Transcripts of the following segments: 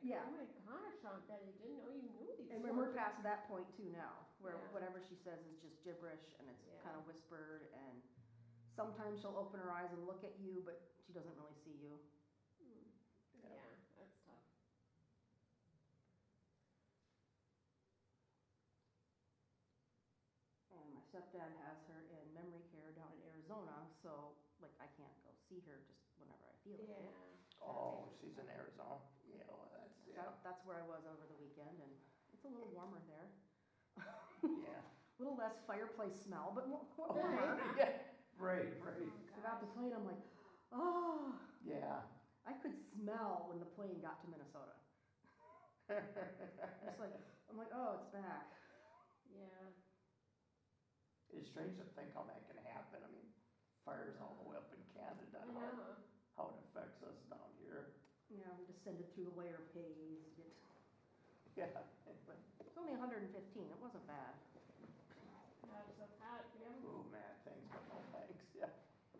Yeah. oh my gosh, Aunt Betty, didn't know you knew these. And we're past that point too now, where Yeah. whatever she says is just gibberish and it's Yeah. kind of whispered, and sometimes she'll open her eyes and look at you, but she doesn't really see you. Yeah, that's tough. And my stepdad has her in memory care down in Arizona, so like I can't go see her just whenever I feel Yeah. it. Oh, she's in Arizona? Yeah, well, that's, yeah. That's where I was over the weekend, and it's a little warmer there. Yeah. A little less fireplace smell, but more warmer. Yeah, right. Oh, I got the gosh. plane, I'm like, oh. Yeah. I could smell when the plane got to Minnesota. I'm like, oh, it's back. Yeah. It's strange to think how that can happen. I mean, fires all the way up in Canada, I and know. how it affects us down here. Yeah, we descended through the layer of haze to get. Yeah. But it's only 115. It wasn't bad. Gosh, so hot. Yeah. Oh man, thanks, but no thanks. Yeah.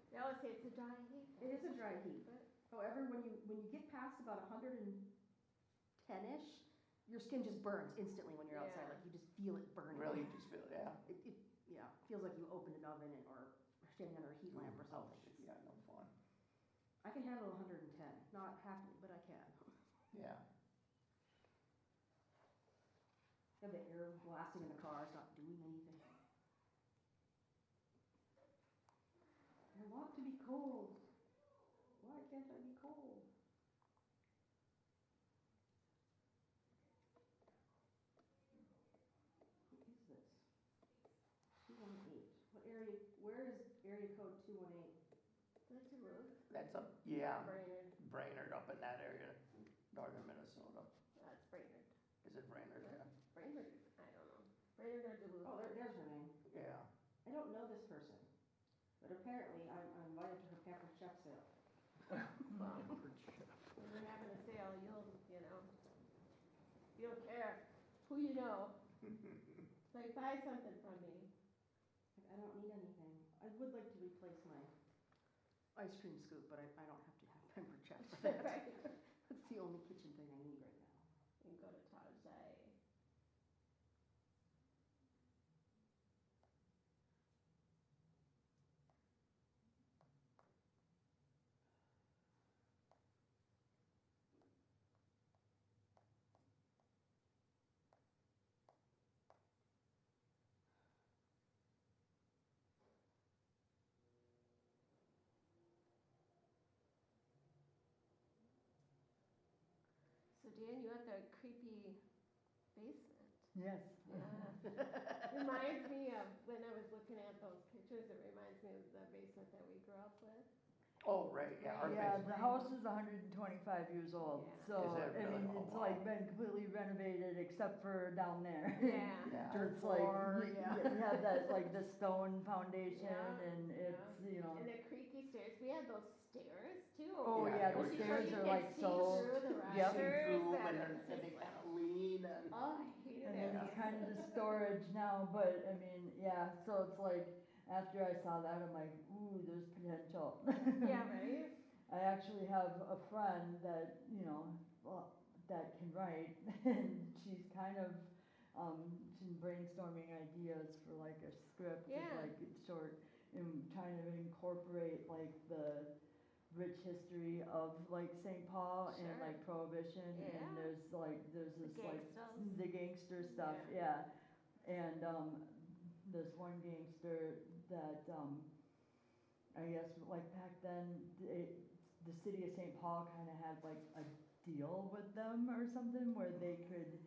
They always say it's a dry heat. It is a dry heat. But However, when you get past about 110-ish, your skin just burns instantly when you're outside. Yeah. Like you just feel it burning. Really, just feel yeah. It feels like you opened an oven or standing under a heat lamp or something. Yeah, no fun. I can handle 110. Not happily, but I can. Yeah. And the air blasting in the car is not doing anything. I want to be cold. Why can't I be cold? What is this? 218. What area? Where is area code 218? that's a roof. That's up, yeah, Brainerd. Brainerd up in that area, northern Minnesota. That's Brainerd. Is it Brainerd? Yeah. Brainerd. I don't know. Brainerd or Duluth. Oh, there's her name. Yeah. I don't know this person, but apparently I'm invited to her pepper chef sale. Well, when you're having a sale, you don't care who you know. Like, buy something from me. I don't need anything. I would like to replace my ice cream scoop, but I don't have to have pepper chef for that. Right. That's the only kitchen thing I need right now. And go to Tajay. So Dan, you had the creepy basement. Yes. Yeah. Reminds me of when I was looking at those pictures, it reminds me of the basement that we grew up with. Oh, right, yeah, our Yeah, basement. the house is 125 years old, Yeah. so, Is it I really? mean, Oh, it's wow. like been completely renovated except for down there. Yeah. Yeah. It's like, floor, you yeah. you have that, like, the stone foundation, Yeah, and it's, you And know, the creaky stairs. We had those stairs too. oh Yeah, yeah, they the were stairs you are could like see so, through the Yep. See rafters, through and and it's they just like, kind of lean and. oh, I hated and it. then it's kind of the storage now, but, I mean, yeah, so it's like, after I saw that, I'm like, ooh, there's potential. Yeah, right? I actually have a friend that, well, that can write, and she's kind of, she's brainstorming ideas for like a script, Yeah. like short, and trying to incorporate like the rich history of like St. Paul Sure. and like Prohibition, Yeah. and there's this gangsters. the gangster stuff, yeah. And this one gangster that I guess like back then the city of St. Paul kind of had like a deal with them or something where they could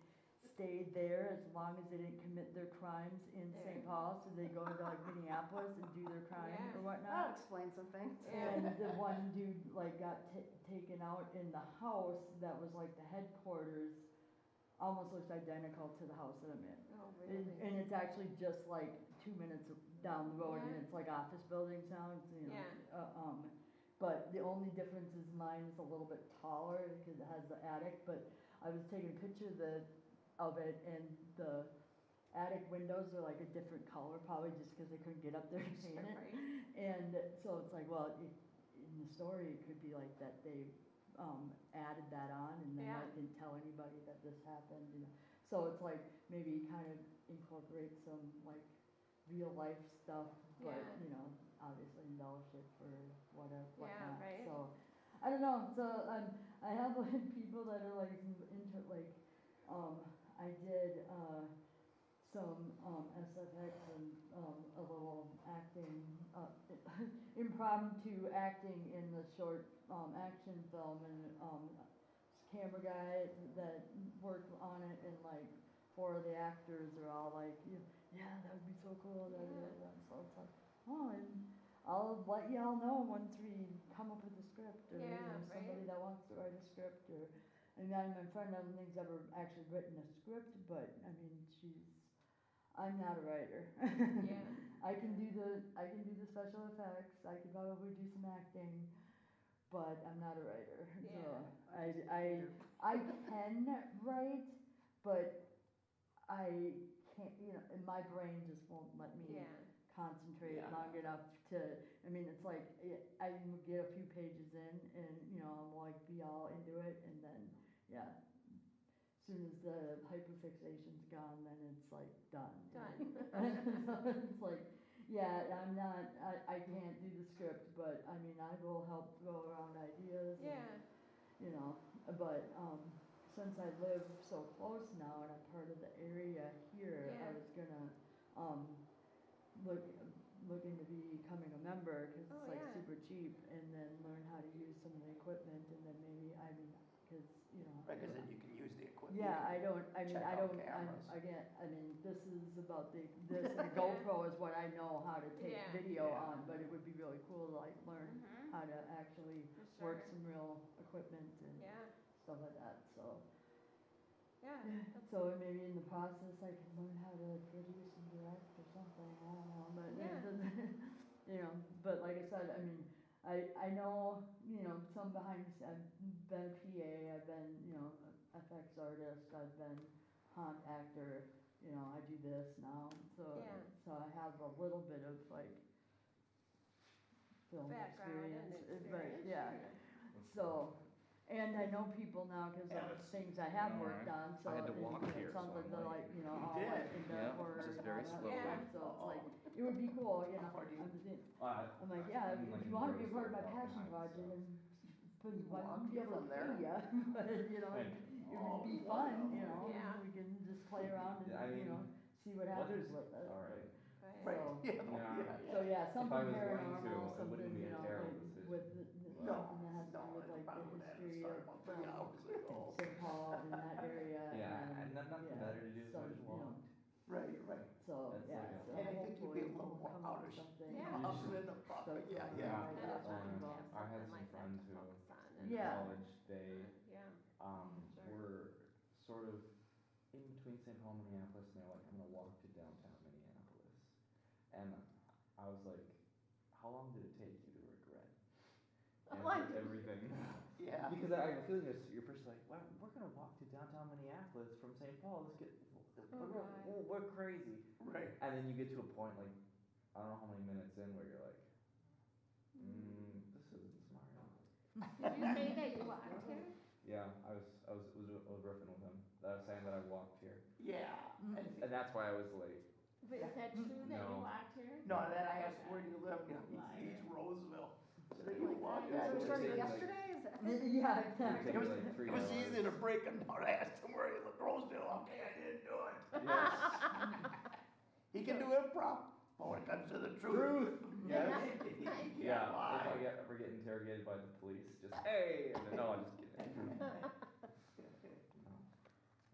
stay there as long as they didn't commit their crimes in There. St. Paul, so they go to like Minneapolis and do their crime Yeah. or That'll whatnot. explain some things. Yeah. And the one dude like got taken out in the house that was like the headquarters, almost looks identical to the house that I'm in. Oh, And really? and it's actually just like 2 minutes down the road, and Yeah. it's like office buildings now, it's, Yeah. but the only difference is mine is a little bit taller because it has the attic, but I was taking a picture of it, and the attic windows are like a different color, probably just because they couldn't get up there to paint it. Right. And so it's like, well, in the story, it could be like that they added that on and then Yeah. like didn't tell anybody that this happened, you know. So it's like maybe kind of incorporate some like real life stuff, but Yeah. you know, obviously embellish it for whatever, Yeah, whatnot. right. So I don't know. So I have like people that are like into like I did some SFX and a little acting, impromptu acting in the short action film, and camera guy that worked on it, and like 4 of the actors are all like, yeah, that would be so cool. So it's like, oh, and I'll let y'all know once we come up with a script, or Yeah, somebody right. that wants to write a script, or. And then my friend, I don't think's ever actually written a script, but I mean, I'm not a writer. Yeah. I can do the special effects. I could probably do some acting, but I'm not a writer. So Yeah. I can write, but I can't. You know, and my brain just won't let me Yeah. concentrate Yeah. long enough to. I mean, it's like I can get a few pages in, and you know, I'm like be all into it, and then yeah. As soon as the hyperfixation's gone, then it's like done. Done. So it's like, yeah, I can't do the script, but I mean, I will help throw around ideas. Yeah. And, you know, but since I live so close now and I'm part of the area here, I Yeah. was gonna look into becoming a member, because it's Oh, like yeah. super cheap, and then learn how to use some of the equipment, and then maybe, I mean, because, you know. Right, 'cause then you can use the equipment. Yeah, check out cameras. I mean, this is about this and the GoPro is what I know how to take Yeah. video Yeah. on, but it would be really cool to like learn Mhm. how to actually For work sure. some real equipment and Yeah. stuff like that, so. Yeah. So maybe in the process I can learn how to produce and direct or something, I don't know, but Yeah. you know, but like I said, I mean, I know, you know, some I've been a PA, I've been, you know, FX artist, I've been haunt actor, you know, I do this now, so Yeah. so I have a little bit of like film Background and experience, but experience. yeah, so. And I know people now because of things I have worked on, so I had to it- walk you know, here, it sounds so like I'm they're like- like, you know, You all did? like into Yeah, horror just and very all that slowly. stuff, so it's like, it would be cool, you know, How far do you- I'm like, yeah, I'm if like you in wanna be a Grove part of my Heights, passion so- project, and but You I walk wouldn't be able from to pay there? ya, but you know, Right. it Oh, would be what fun, a- you know, Yeah. and we can just play around Yeah, I and, you mean, know, see what happens with it. Alright. Right, So- yeah, Yeah. So yeah, something I was going to, paranormal, it something, wouldn't be you a know, terrible like decision. with No, something that has to do with it's like the probably would have to history start of about 3 hours ago. St. Paul in that area. Yeah, and and, nothing yeah, better to do, so I some, just you know, walked. Right, right. So, That's yeah, like a- so And I think you'd be hopefully a little we'll more come up out with of something. Yeah. Up in the puff, Start yeah, throwing yeah. around That's ideas fun and to stuff. have I had something some like that friends to who- focus on. In Yeah. college, they Yeah. Sure. were sort of in between St. Paul and Minneapolis, and they're like, I'm gonna walk to downtown Minneapolis. And I was like, how long did it take you to regret Like- everything? Yeah. Because I have a feeling this, you're first like, wow, we're gonna walk to downtown Minneapolis from St. Paul. Oh, right. we're crazy. Right. And then you get to a point like, I don't know how many minutes in where you're like, this isn't smart. Did you say that you walked here? Yeah, I was riffing with him. I was saying that I walked here, Yeah. and that's why I was late. But is that true that you No. walked here? No, and then I asked, where do you live? You know, East Roseville. So then you walk Yeah, that So it it's started like- yesterday, is that? Yeah, It exactly. took me like 3 It was hours. easy to break them down. I asked him where he lived, Roseville. Okay, I didn't do it. Yes. He can do improv, but when it comes to the truth. Yes. he can't Yeah. If lie. I ever get interrogated by the police, just hey, and then, no, I'm just kidding. No. Oh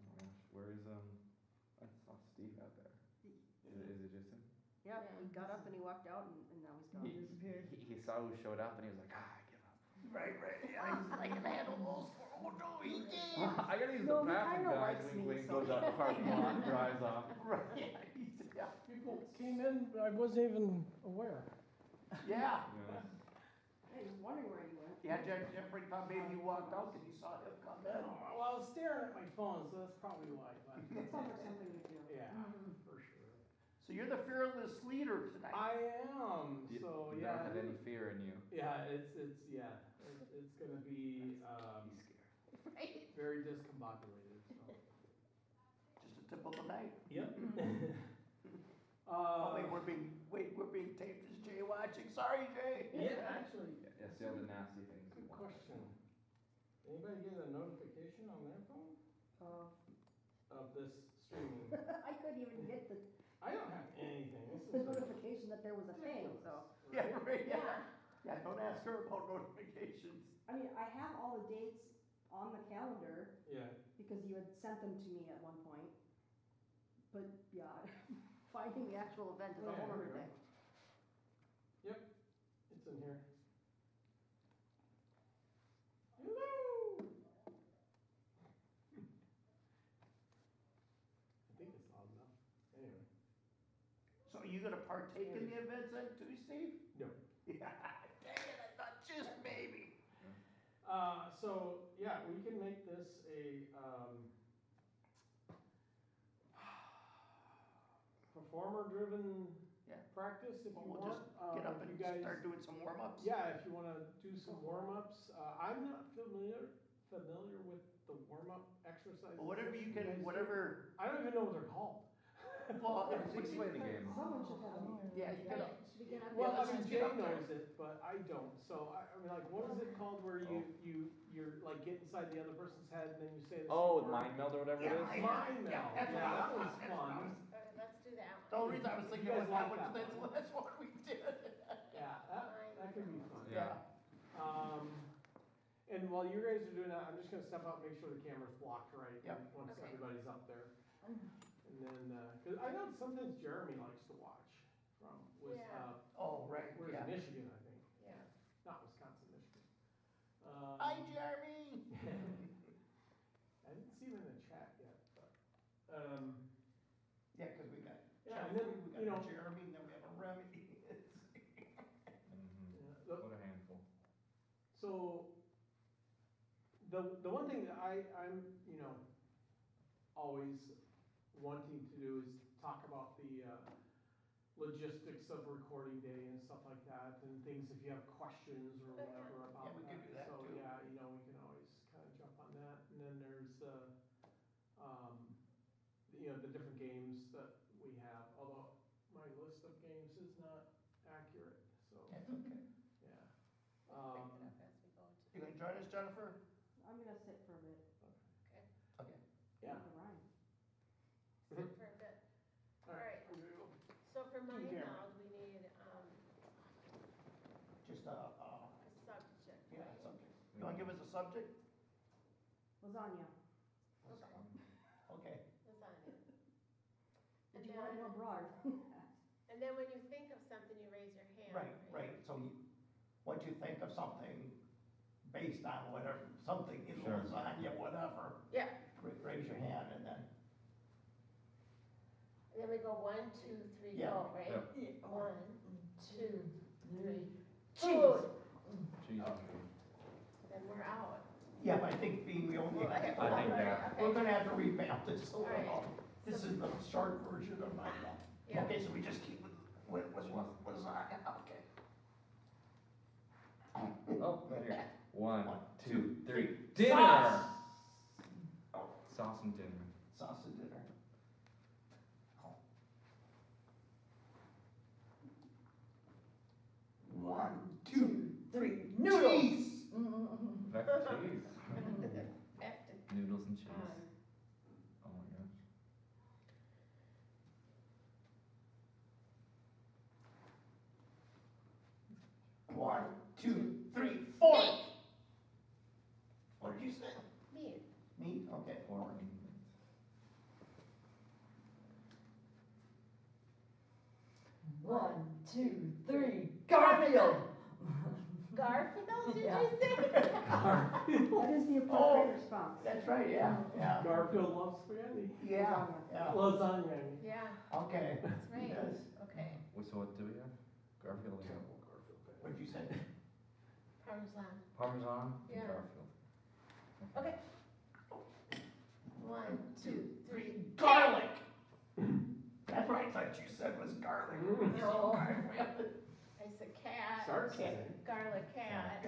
my gosh, where is I saw Steve out there. Is it just him? Yeah, he got up and he walked out and now he's gone. He disappeared. He saw who showed up and he was like, I give up. Right, right. Yeah, he's like, I can handle those for no, he did. I gotta use No, the he bathroom, kinda guys. likes Wink, me, wink, so- goes out the parking lot, drives off. Right, yeah, yeah. People came in, I wasn't even aware. Yeah. Yeah. I was wondering where you went. Yeah, Jeffrey thought maybe you walked out because you saw him come in. Well, I was staring at my phone, so that's probably why, but, That sounds like something you do. yeah, Mhm. for sure. So you're the fearless leader tonight. I am, You so don't yeah. have any fear in you. Yeah, it's gonna be, very discombobulated, so. Just a typical night. Yep. Oh, we're being taped as Jay watching. Sorry, Jay. Yeah, actually, Yeah, see all the nasty things. good question. Anybody get a notification on their phone of this streaming? I couldn't even get the I don't have anything. This is notification that there was a thing, so. Yeah, right, yeah. Yeah. Yeah, don't ask her about notifications. I mean, I have all the dates on the calendar Yeah. because you had sent them to me at one point. But yeah, finding the actual event is a Oh, yeah, whole here other we go. thing. Yep, it's in here. Hello. I think it's loud enough. Anyway. So are you gonna partake in the events then too, Steve? No. Yeah, dang it, I thought just maybe. So, yeah, we can make this a, performer-driven Yeah. practice if you We'll want. just get up If and you guys, start doing some warm-ups. yeah, if you wanna do some warm-ups, I'm not familiar with the warm-up exercises. But whatever that you guys can, do. whatever, I don't even know what they're called. well, Just explain the game. Someone should have a. yeah, you Right, gotta, should we get up? Well, I let's mean, just Jay get up there. knows it, but I don't, so I mean, like, what is it called where you're like get inside the other person's head and then you say the same Oh, word? mind meld or whatever Yeah, it is? Mind yeah, meld, that's what yeah, I that was- was that's what I fun. was- Okay, let's do that the one. only reason I was thinking You guys was that, like which that that's one. that's what we did. Yeah, that could be fun. Yeah. And while you guys are doing that, I'm just gonna step out and make sure the camera's blocked right. Yep. Once Okay. everybody's up there. And then, cause I know sometimes Jeremy likes to watch Yeah. Oh, right, where's yeah. Michigan, I think, Yeah. not Wisconsin, Michigan. Hi, Jeremy. I didn't see him in the chat yet, but, Yeah, cause we got yeah, and Jeffrey, then, we you got know, Jeremy, and then we have a Remy. yeah, What a handful. so, the one thing that I'm, you know, always wanting to do is talk about the logistics of recording day and stuff like that, and things if you have questions or whatever about we that. can do that So, too. yeah, you know, we can always kind of jump on that, and then there's, you know, the different games that we have, although my list of games is not accurate, so, That's okay. yeah. We'll pick it up as we go to. You gonna join us, Jennifer? I'm gonna sit for a bit. Okay. Yeah. The rhyme. Sit for a bit. All right. So for mind camera. meld, we need, Just, a subject, yeah, right? subject. You wanna give us a subject? Lasagna. Okay. Lasagna. Did And you want it then, more broad? and then when you think of something, you raise your hand. Right, so once you think of something based on whatever, something in Sure. lasagna, whatever. Yeah. Raise your hand and then, And then we go 1, 2, 3, Yeah. go, right? Yep. 1, 2, 3. Cheese. Food. Cheese. Then we're out. yeah, but I think we only have, I think that. we're gonna have to revamp this a All right. little. This is the short version of my, Yeah. okay, so we just keep with lasagna, okay. Oh, right here. 1, One, 2, 3. Sauce. Dinner! Oh, Sauce and dinner. sauce and dinner. Oh. 1, 2, 3, Noodles. cheese! Back to cheese. Back to, Noodles and cheese. Oh my gosh. 1, 2, 3, fork! What did you say? meat. Meat, okay, fork. One, two, three, Garfield. Garfield, did Yeah. you say? That is the appropriate response. That's right, yeah, yeah. Garfield loves spaghetti. Yeah, yeah, Lasagna. Yeah, okay. that's right. Yes. Okay. So what do we have? Garfield and What'd you say? Parmesan. Parmesan Yeah. and Garfield. Okay. 1, 2, 3. Garlic! That's what I thought you said was garlic. Mm. You said No. Garfield. I said cat. Starts Okay. the same. Garlic cat.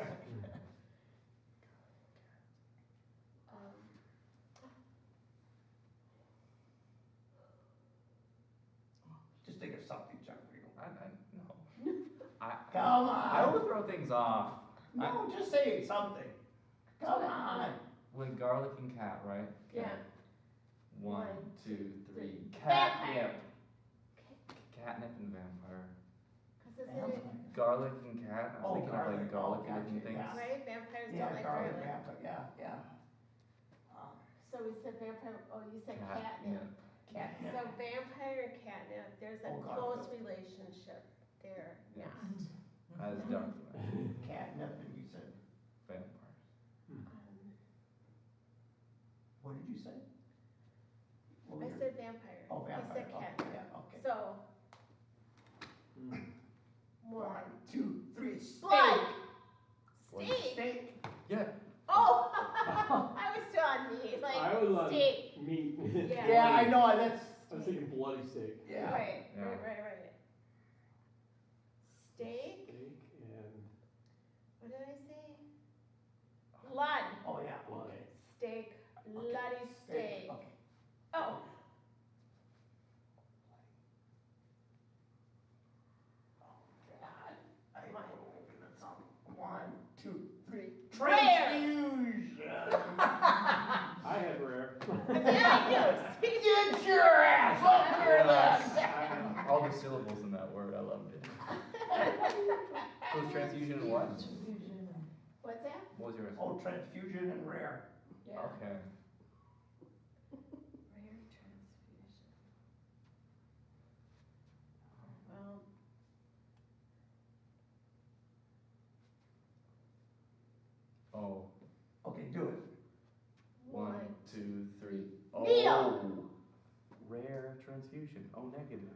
Come I on. will throw things off. No, just say something. Come on. When garlic and cat, right? Yeah. 1, 2, 3. Vampire. Catnip. Catnip and vampire. Cause isn't it, Garlic and cat. I was Oh, thinking of like garlic. garlic Oh, and gotcha, things. yeah. right, vampires Yeah, don't like garlic, garlic. vampire, yeah. So we said vampire, oh, you said catnip. Catnip. So vampire and catnip, there's a Oh, God. close relationship there, Yes. not. As documented. Catnip, and you said, Vampires. what did you say? What I was your- said vampire. Oh, vampire, He said okay, catnip. yeah, okay. So, Hmm. 1. 2, 3, steak. Blood. What? Steak. Steak. Yeah. Oh, I was still on meat, I was like on steak. meat. Yeah. Yeah, I know, that's, I was thinking bloody steak. yeah. Right, Yeah. right. Steak, Steak and what did I say? Blood. Oh, yeah, blood. okay. Steak, bloody steak. Okay. Oh, God, I will open this up. 1, 2, 3. Rare. Transfusion. I had rare. yeah, I do. See? Get your ass up here then. All the syllables in that word, I loved it. So was transfusion and what? What's that? What was yours? Oh, transfusion and rare. Yeah. Okay. Rare transfusion. Well, Oh. Okay, do it. 1, 2, 3. Oh. Needle. Rare transfusion. Oh, negative.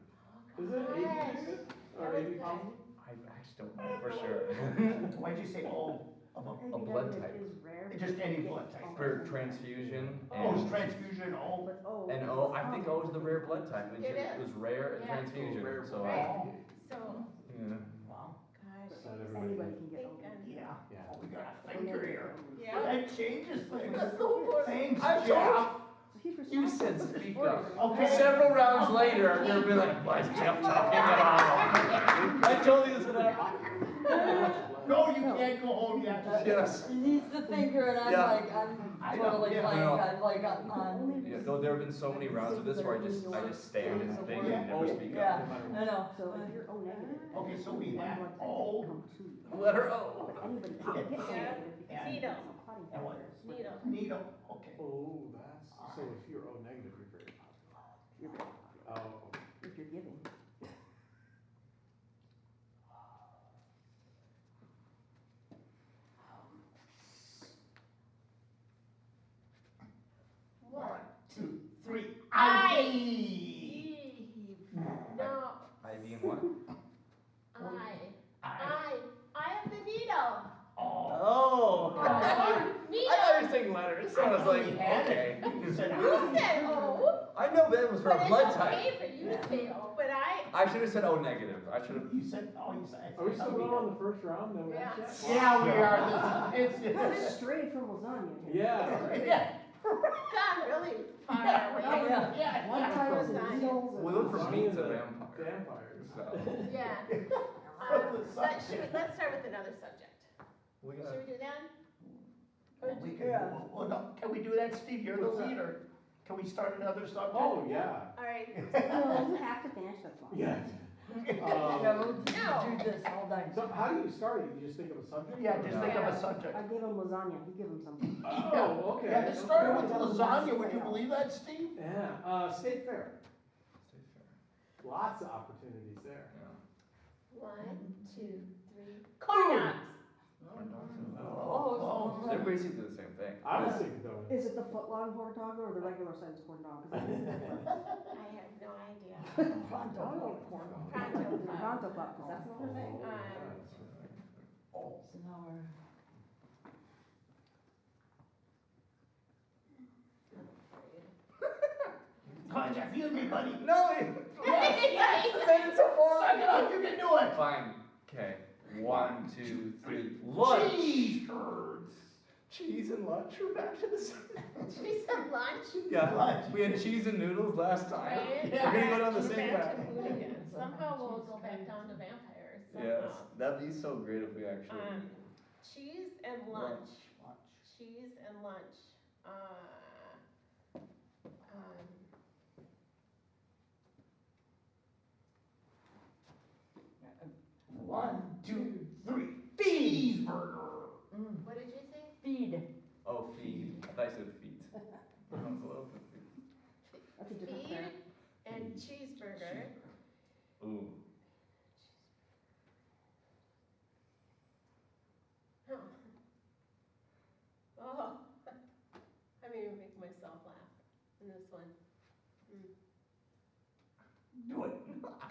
Is it AB Gosh. negative? That Or was AB good. positive? I actually don't know for sure. Why'd you say oh? A blood type. Is rare. Just any blood type. For transfusion Oh, it's and transfusion, oh. But O. and O, I think O is the rare blood type. It is. was rare and Yeah. transfusion. Rare So blood. Right. Oh, so, yeah. wow, gosh. Not everybody. Anybody can get Think O. on- yeah. Yeah. Oh, we got a thinker here. Yeah. That changes things. That's the whole point. Thanks, I told Jeff. So he's You responsible said for the speak story. up. Okay. Several rounds later, you'll be like, why is Jeff talking about? I told you this would happen. No, you can't go home yet. Yes. He's the thinker and I'm Yeah. like, I I'm know, totally yeah. blank, No. I'm like, on. Yeah, no, there have been so many rounds of this where I just stand and think and never speak Yeah, up. I know. So if you're O negative. Okay, so we one have blood type O. can come to you. Letter O. But anybody can get O Yeah. negative because And- Needle. some clotting And what? factors. Needle. Needle, okay. Oh, that's, so if you're O negative, you're very positive. You're very popular. Oh, If you're giving. One, 2, 3. I. IV. No, IV and what? I have the needle. Oh. Oh. I thought you Needle. were saying letters, so I was like, We had okay. it. You said You said O, I know that was for but a it's blood okay type. for you to say O, but I should have said O negative. I should have. You said, oh, you said. are we still going on the first round? No match yet? Yeah, we are. It's. Straight from lasagna. here. Yeah. Yeah. gone really far Yeah, away. yeah. Blood types and Lasagna. needles and. We went from Ronnie meat and to the vampire. Vampires. So Yeah. From the Let's subject. start with another subject. we Should got. we do that? We can, Yeah. well, no, can we do that, Steve? You're the What's that? leader. Can we start another subject? Oh, yeah. All right. No, you have to finish this one. Yeah. Yeah, we'll No. do this all day. So how do you start it? You just think of a subject? Yeah, just think of a Yeah. subject. I gave him lasagna, you give him something. Oh, okay. Yeah, it started with lasagna, would you believe that, Steve? Yeah, state fair. Stay fair. Lots of opportunities there. Yeah. 1, 2, 3. Corn dogs. Corn dogs and- Oh, They're basically the same thing. I was thinking though. Is it the footlong corn dog or the regular sized corn dog? 'Cause that is the difference. I have no idea. Pronto corn. Pronto The pup. Pronto pup, 'cause that's another thing. oh, So now we're. come on, Jeff, you and me, buddy. No, Yes, yes, made it so suck it up, you can do it. fine. Okay. 1, 2, 3. Lunch. Cheese curds. Cheese and lunch are back to the same. She said lunch. Yeah. Lunch. We had cheese and noodles last time. Right? Yeah. We're gonna go down the We're same back path. to food again. Somehow we'll go back down to vampires. Yes, somehow. that'd be so great if we actually. Cheese and lunch. Lunch. Cheese and lunch. One, two, three. Cheeseburger. What did you say? Feed. Oh, feed. I thought you said feet. I was a little confused. That's a different Feed parent. and cheeseburger. Ooh. Huh. Oh, I'm even making myself laugh in this one. Do it.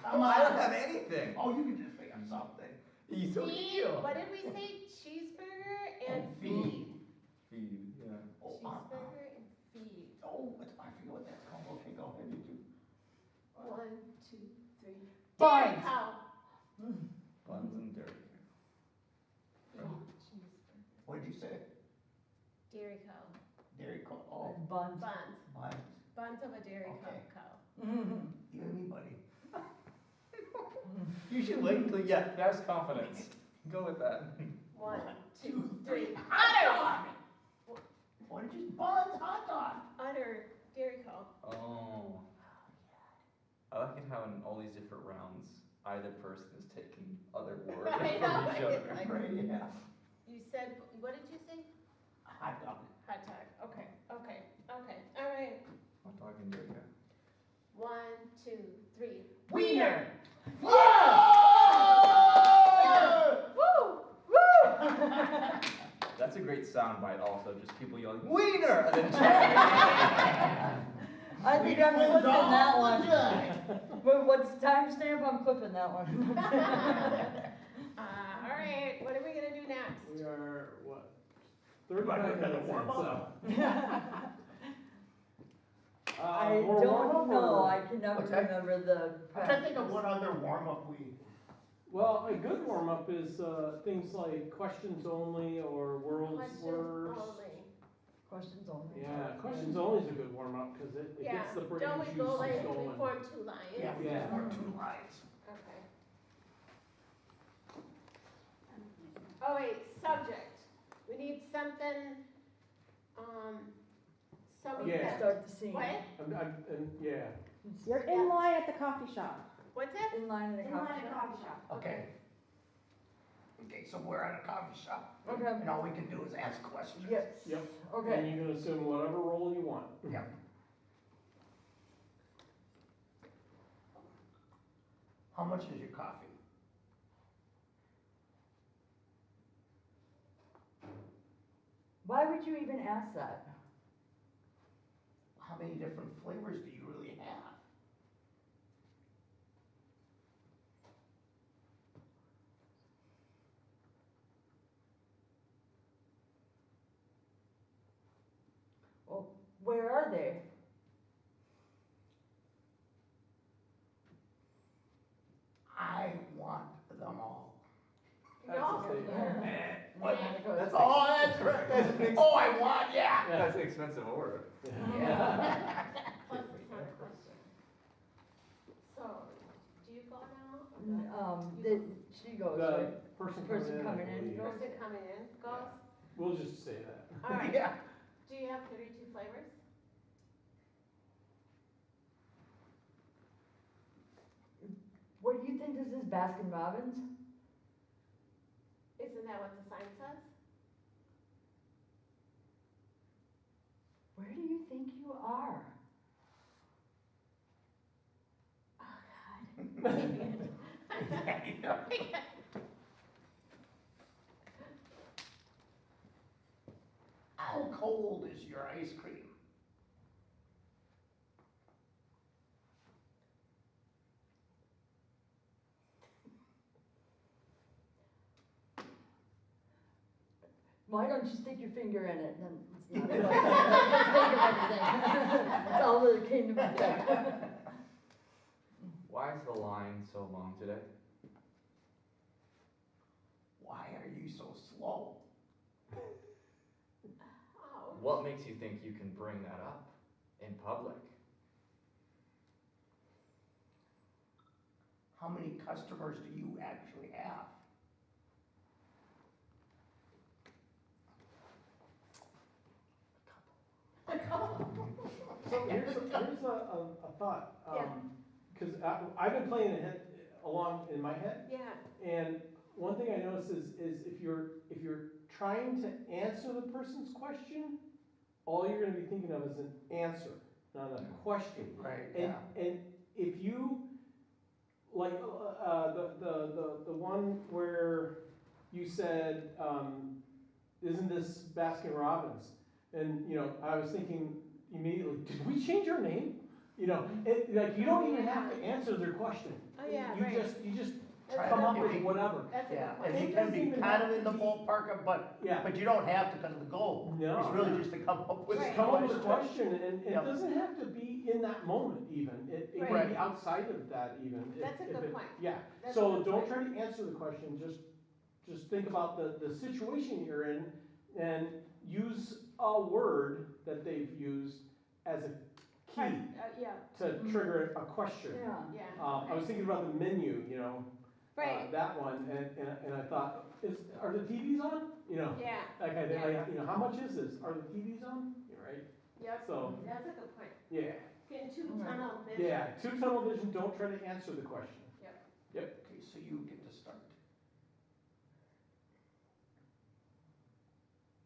Come on, I don't have anything. Oh, you can just make up something. You so Feed, cute. what did we say? Cheeseburger and And feed. Feed, yeah. Oh, Cheeseburger and feed. oh, I forget what that's called. Okay, go ahead, you two. 1, 2, 3. Buns. Dairy cow. Buns and dairy. Feed, cheeseburger. What'd you say? Dairy cow. Dairy cow. Oh, Buns. Buns. buns. Buns of a dairy Okay. cow. You and me, buddy. You should wait until you get there's confidence. Go with that. 1, 2, 2, 3. 3. Hot Udders. dog. What did you? Buns, hot dog. Udder, dairy cow. Oh. I like it how in all these different rounds, either person is taking other words from I each know, other. right? Right, yeah. You said, what did you say? Hot dog. Hot dog. Okay, okay, okay. All right. I'm talking dairy cow. 1, 2, 3. Wiener. Woo! That's a great soundbite also, just people yelling, Wiener! And then chanting. I think I'm clipping that one. What's the timestamp? I'm clipping that one. All right, what are we gonna do next? We are, what, You wanna 35 do another minutes in, warm-up? so. I More warm-up don't know, or- I can never What's that? remember the I'm trying to think of what other warm-up we. Well, a good warm-up is, things like questions only or world's Questions worst. only. questions only. Yeah, questions only is a good warm-up, cause it Yeah, gets the brain don't we juices go like, we going. form 2 lines? Yeah, we Yeah. just worked 2 lines. Okay. Oh wait, subject. We need something, something Yeah. that, Start the scene. what? And, yeah, You're in line at the coffee shop. What's that? In line in the coffee shop. coffee shop. Okay. Okay, so we're at a coffee shop. Okay. And all we can do is ask questions. Yes. Yep. Okay. and you can assume whatever role you want. Yep. How much is your coffee? Why would you even ask that? How many different flavors do you really have? Well, where are they? I want them all. That's No. a statement. What? That's Oh, that's right. That's an ex- Oh, I want, yeah. That's an expensive order. Yeah. Plus it's not a question. So, do you go now? She goes, The right? person Person coming coming in in, I believe. goes. Person coming in goes? We'll just say that. All right. Yeah. Do you have 32 flavors? What do you think this is, Baskin Robbins? Isn't that what the sign says? Where do you think you are? Oh, God. How cold is your ice cream? Why don't you stick your finger in it, and then it's not think of anything. That's all that came to my head. Why is the line so long today? Why are you so slow? Ouch. What makes you think you can bring that up in public? How many customers do you actually have? here's a thought, Yeah. cause I've been playing it along in my head, Yeah, and one thing I noticed is if you're trying to answer the person's question, all you're gonna be thinking of is an answer, not a question. Right, And, yeah. and if you, like, the one where you said, isn't this Baskin Robbins? And, you know, I was thinking immediately, did we change our name? You know, like, you don't even have to answer their question. Oh, yeah, You right. just That's come a up good with point. whatever. That's a Yeah, good and point. you It can doesn't be even kind have of in to the be- ballpark of, but Yeah. you don't have to, because the goal No. is really just to come up with a Right. Come up with a question. question, and it Yep. doesn't have to be in that moment even, it can Right. be outside of that even. That's a if good it- point. Yeah, That's a so good don't point. try to answer the question, just think about the situation you're in, and use a word that they've used as a key Yeah, to trigger a question. Yeah. yeah. I was thinking about the menu, you know, Right, that one, and I thought, are the TVs on? You know, yeah, that kind of thing, Yeah. like, you know, how much is this? Are the TVs on? You're right, yep, so, that's a good point. yeah. Getting too tunnel vision. Yeah, two tunnel vision, don't try to answer the question. Okay, so you get to start.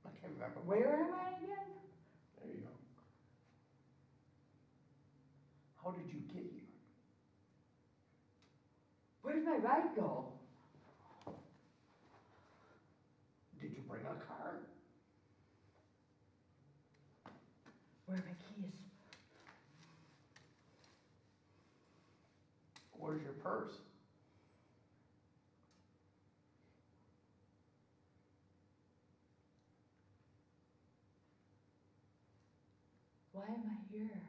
I can't remember. Where am I again? There you go. How did you get here? Where did my ride go? Did you bring a car? Where are my keys? Where's your purse? Why am I here?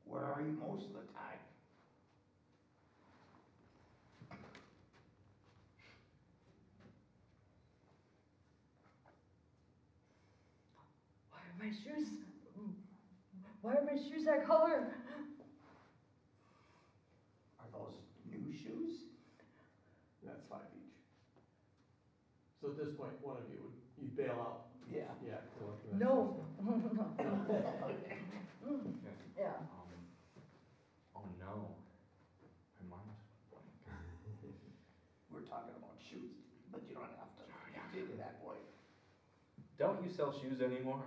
Where are you most of the time? Why are my shoes? Why are my shoes that color? Are those new shoes? That's 5 each. So at this point, one of you you'd bail out. Yeah. Yeah. to look at that No. stuff. Yeah. Oh no, my mind just blank. We're talking about shoes, but you don't have to get to that point. Don't you sell shoes anymore?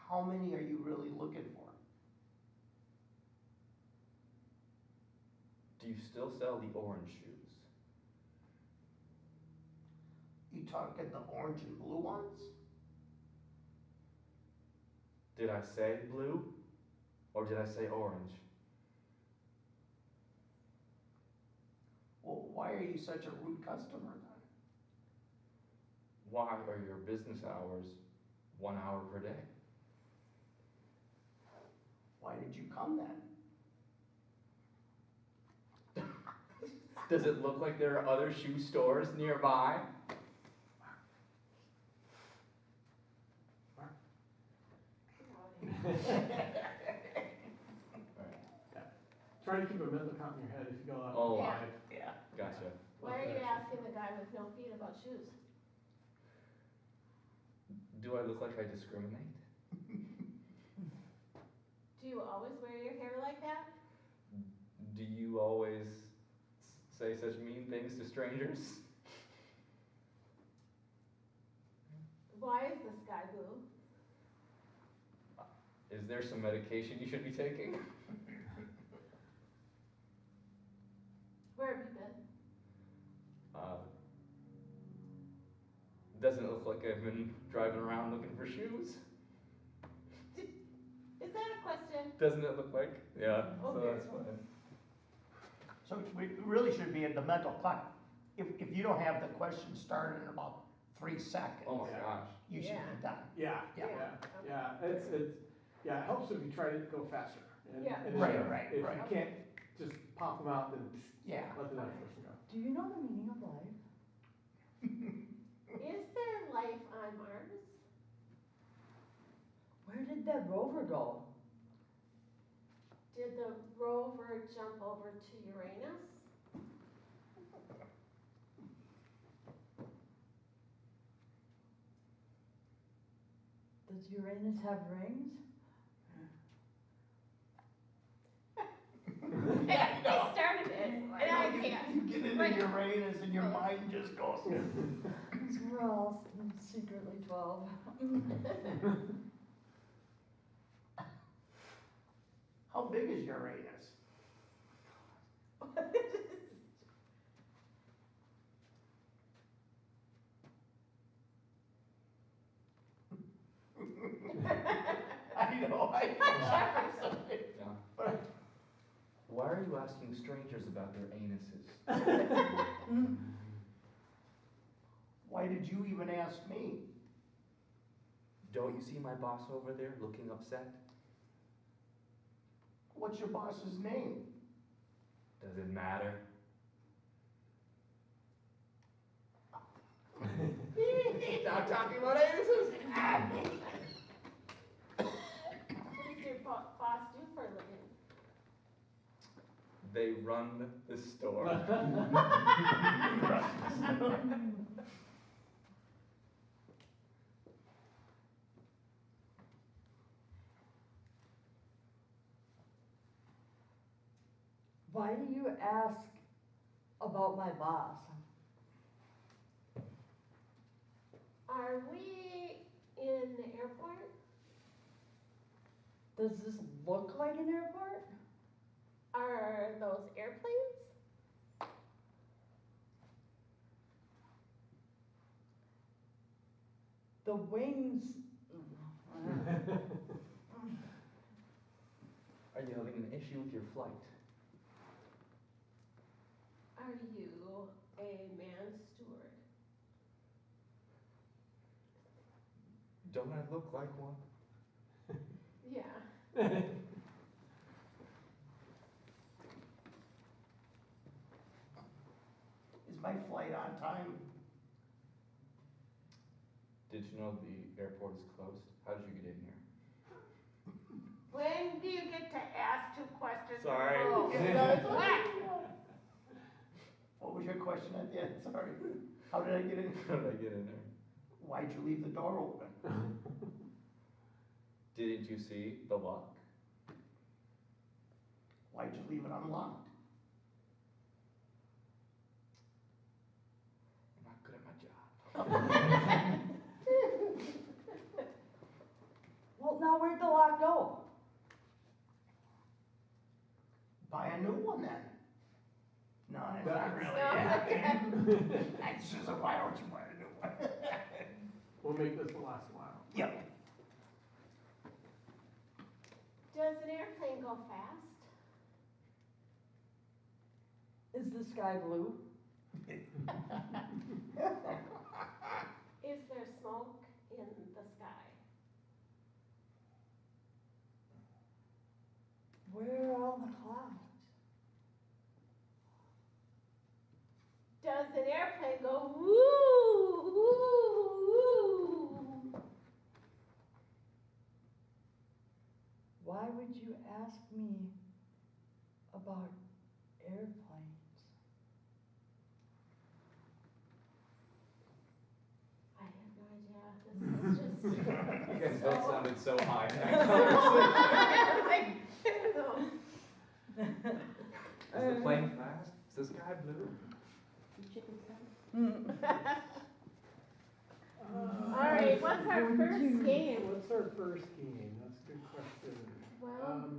How many are you really looking for? Do you still sell the orange shoes? You talking the orange and blue ones? Did I say blue? Or did I say orange? Well, why are you such a rude customer then? Why are your business hours 1 hour per day? Why did you come then? Does it look like there are other shoe stores nearby? Try to keep a mental count in your head if you go out Oh. at Yeah. 5. Yeah. Gotcha. Why are you asking the guy with no feet about shoes? Do I look like I discriminate? Do you always wear your hair like that? Do you always say such mean things to strangers? Why is the sky blue? Is there some medication you should be taking? Where have you been? Doesn't it look like I've been driving around looking for shoes? Is that a question? Doesn't it look like? Yeah, so Okay. that's fine. So we really should be in the mental clock. If you don't have the question started in about 3 seconds, Oh my Yeah. gosh. you should be done. Yeah, Yeah. it helps if you try to go faster. And- Yeah. and Right, if- right, If right. you can't just pop them out, then Yeah. let the next person go. Do you know the meaning of life? Is there life on Mars? Where did that rover go? Did the rover jump over to Uranus? Uranus have rings? He started it, and I can't. You get into Uranus and your mind just goes. We're all secretly 12. How big is Uranus? I know, I Yeah. Why are you asking strangers about their anuses? Why did you even ask me? Don't you see my boss over there looking upset? What's your boss's name? Does it matter? Stop talking about anuses! What does your boss do for a living? They run the store. Why do you ask about my boss? Are we in the airport? Does this look like an airport? Are those airplanes? The wings. Are you having an issue with your flight? Are you a man steward? Don't I look like one? Yeah. Is my flight on time? Did you know the airport is closed? How did you get in here? When do you get to ask 2 questions? Sorry. Oh. What was your question at the end? Sorry. How did I get in? How did I get in there? Why'd you leave the door open? Didn't you see the lock? Why'd you leave it unlocked? I'm not good at my job. Well, now where'd the lock go? Buy a new one then. No, it's not That's- really. No. Yeah. That's just a, why don't you buy a new one? We'll make this the last while. Yep. Does an airplane go fast? Is the sky blue? Is there smoke in the sky? Where are all the clouds? Does an airplane go woo, woo, woo? Why would you ask me about airplanes? I have no idea. This is just. You guys both sounded so high. Is the plane fast? Is the sky blue? All right, what's our first game? What's our first game? That's a good question. Well,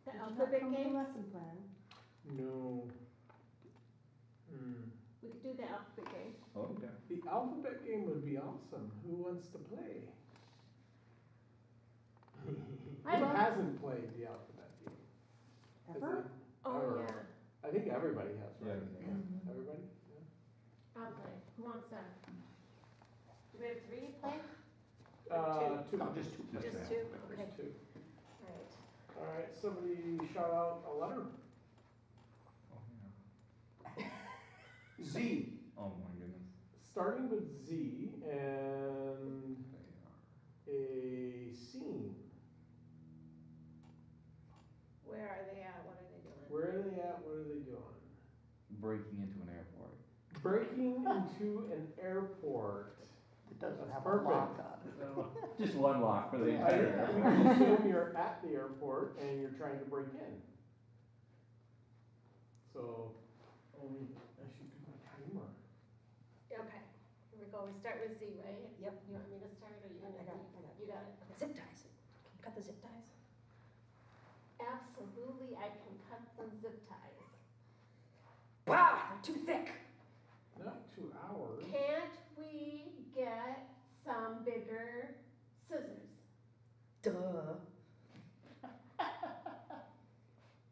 the Did you not alphabet come with a game? lesson plan? No. We could do the alphabet game. Oh, yeah. The alphabet game would be awesome. Who wants to play? I Who will. hasn't played the alphabet game? Has Ever? it- Oh, ever? yeah. I think everybody has, right? Yeah. Everybody? Yeah. I'll play. Who wants to? Do we have 3 play? Two. No, just two. Just 2? Okay. There's two. All right. All right, somebody shout out a letter. Oh, yeah. Z. Oh, my goodness. Starting with Z and They are. a scene. Where are they at? What are they doing? Where are they at? What are they doing? Breaking into an airport. Breaking into an airport. It doesn't That's have a perfect. lock on it. Just one lock for the I entire we airport. can assume you're at the airport and you're trying to break in. So, only, I should do my timer. Okay, here we go, we start with Z, right? Yep. You want me to start or you want I to? got it, I got it. You got it? Okay. Zip ties. Can you cut the zip ties? Absolutely, I can cut the zip ties. Bah, they're too thick. Not 2 hours. Can't we get some bigger scissors? Duh.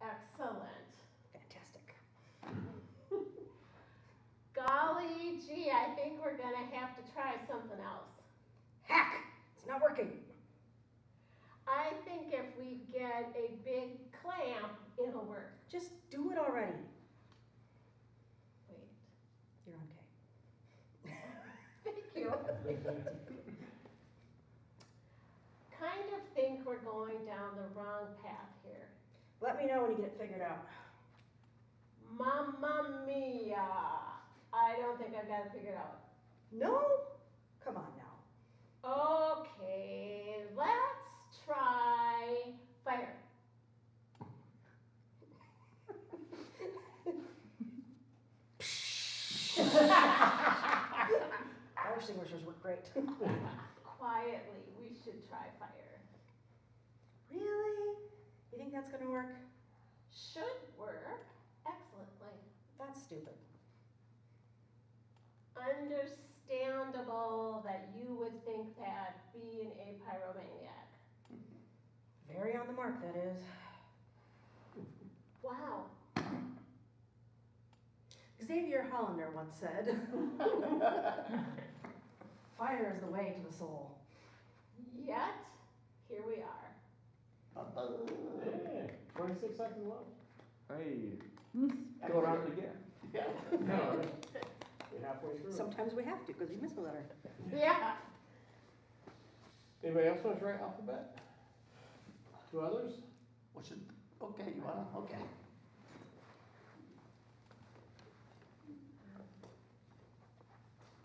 Excellent. Fantastic. Golly gee, I think we're gonna have to try something else. Hack, it's not working. I think if we get a big clamp, it'll work. Just do it already. Wait, You're on K. thank you. Kind of think we're going down the wrong path here. Let me know when you get it figured out. Mamma mia. I don't think I've got it figured out. No? Come on now. Okay, let's try fire. Fire extinguishers work great. Quietly, we should try fire. Really? You think that's gonna work? Should work excellently. That's stupid. Understandable that you would think that being a pyromaniac. Very on the mark, that is. Wow. Xavier Hollander once said, fire is the way to the soul. Yet, here we are. Yeah, 26 seconds left. Hey, go around it again. Yeah. No, we're halfway through. Sometimes we have to, because we miss a letter. Yeah. Anybody else want to try alphabet? 2 others? What should, okay, you wanna, okay.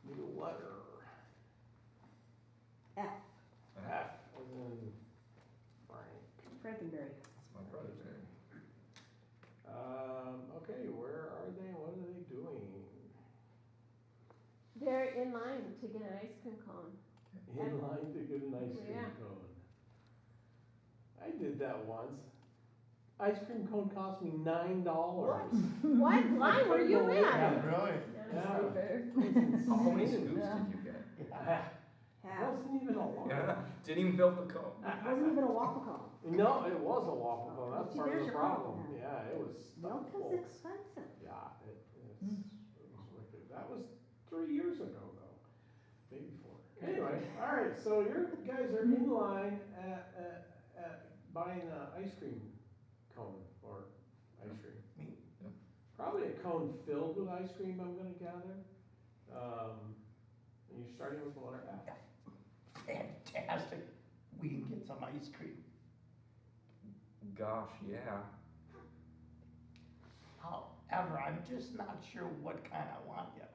Need a letter. F. F, and then Frank. Frankenberry. That's my brother's name. Okay, where are they? What are they doing? They're in line to get an ice cream cone. In line to get an ice cream Yeah. cone. I did that once. Ice cream cone cost me $9. What? What line were you in? Yeah, really? Yeah. How many Insane. scoops Yeah. did you get? It Half. wasn't even a lot. Yeah, didn't even fill the cone. It wasn't even a waffle cone. No, it was a waffle cone. That's See, part of there's the your problem. problem. Yeah, it was Milk stuffed full. is expensive. Yeah, it was wicked. That was 3 years ago, though. Maybe 4. Anyway, all right. So you guys are in line at buying an ice cream cone or ice cream. Me. Yeah. Probably a cone filled with ice cream, I'm going to gather. And you're starting with the letter F. Fantastic. We can get some ice cream. Gosh, yeah. However, I'm just not sure what kind I want yet.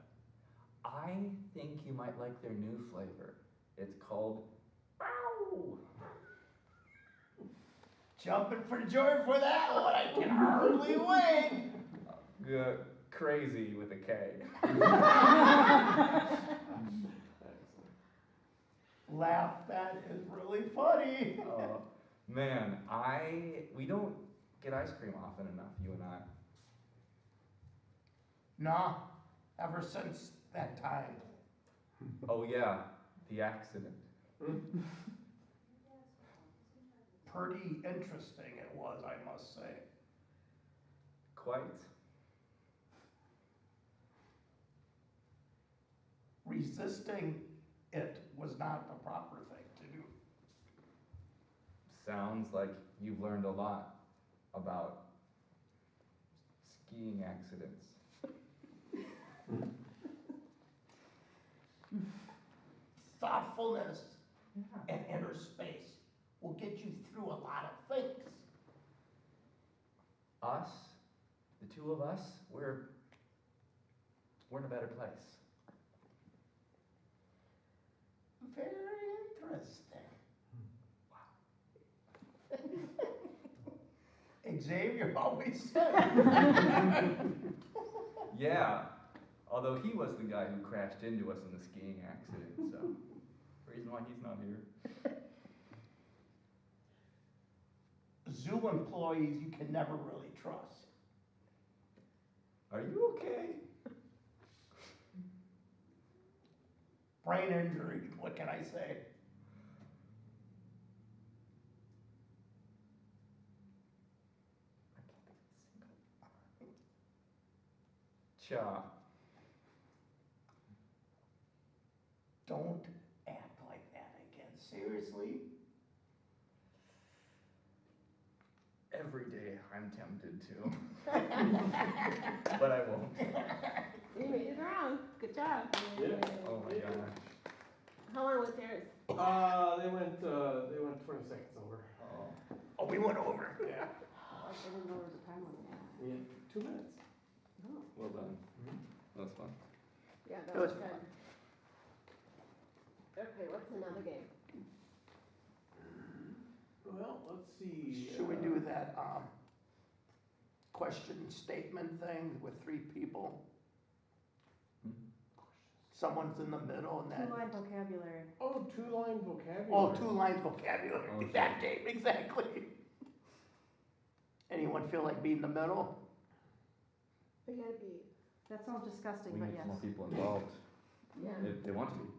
I think you might like their new flavor. It's called Ow! Jumping for joy for that one. I can hardly wait. Crazy with a K. Laugh, that is really funny. Man, we don't get ice cream often enough, you and I. Nah, ever since that time. Oh yeah, the accident. Pretty interesting it was, I must say. Quite. Resisting it was not the proper thing to do. Sounds like you've learned a lot about skiing accidents. Thoughtfulness and inner space will get you through a lot of things. Us, the two of us, we're in a better place. Very interesting. Xavier always said. Yeah, although he was the guy who crashed into us in the skiing accident, so reason why he's not here. Zoo employees you can never really trust. Are you okay? Brain injury, what can I say? Cha. Don't act like that again, seriously? Every day I'm tempted to. But I won't. You made it wrong. Good job. Yeah. Oh my gosh. How long was yours? They went 20 seconds over. Oh. Oh, we went over. Yeah. I didn't know there was a time limit. Yeah, 2 minutes. Oh. Well done. That was fun. Yeah, that It was was good. Okay, what's another game? Well, let's see. Should we do that, question statement thing with 3 people? Someone's in the middle and then, Two-line vocabulary. Oh, 2-line vocabulary. oh, 2 lines vocabulary, Oh, that game, exactly. Anyone feel like being the middle? We gotta be, That sounds disgusting, We but need yes. more people involved, yeah. if they want to be.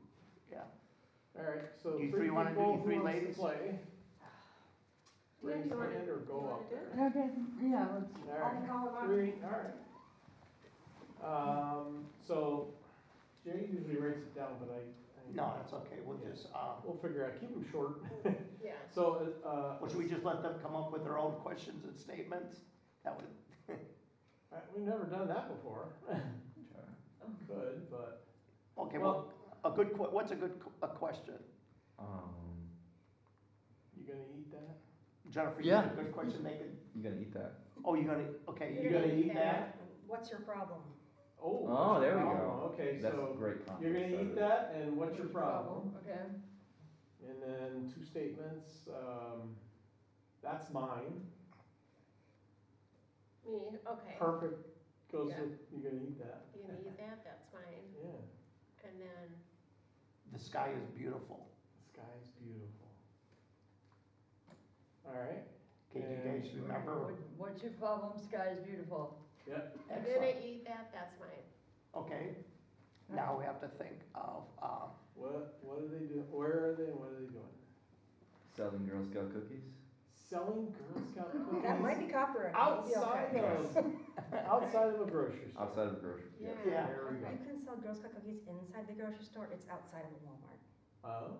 All right, so You 3 three wanna do- people, you three who wants to ladies? play? Yeah, Raise you wanna- hand or you go wanna up do there. Okay, yeah, let's, All right, 3, all right. So Jay usually writes it down, but I. No, that's okay, we'll just, We'll figure out, keep them short. Yeah. So, well, should we just let them come up with their own questions and statements? That would, we've never done that before. Cha. Could, but, okay, well, what's a good, a question? you gonna eat that? Jennifer, you Yeah. got a good question, they could, You gonna eat that? oh, you're gonna, okay, You gonna eat that? What's your problem? Oh, there we oh, go. Okay, That's so a great concept. you're gonna eat that, and what's your problem? Okay. And then 2 statements, that's mine. Me, okay. Perfect goes Yeah. with, you're gonna eat that. You gonna eat that, that's fine. Yeah, And then, the sky is beautiful. the sky is beautiful. All right, Okay, do you guys remember? What's your problem? Sky is beautiful. yep. you're Excellent. gonna eat that, that's mine. Okay, now we have to think of, What are they doing, where are they and what are they doing? Selling Girl Scout cookies? Selling Girl Scout cookies? That might be copyrighted. Outside outside of a grocery store. Outside of the grocery. Yeah, Yeah. there we go. You can sell Girl Scout cookies inside the grocery store, it's outside of a Walmart. Oh.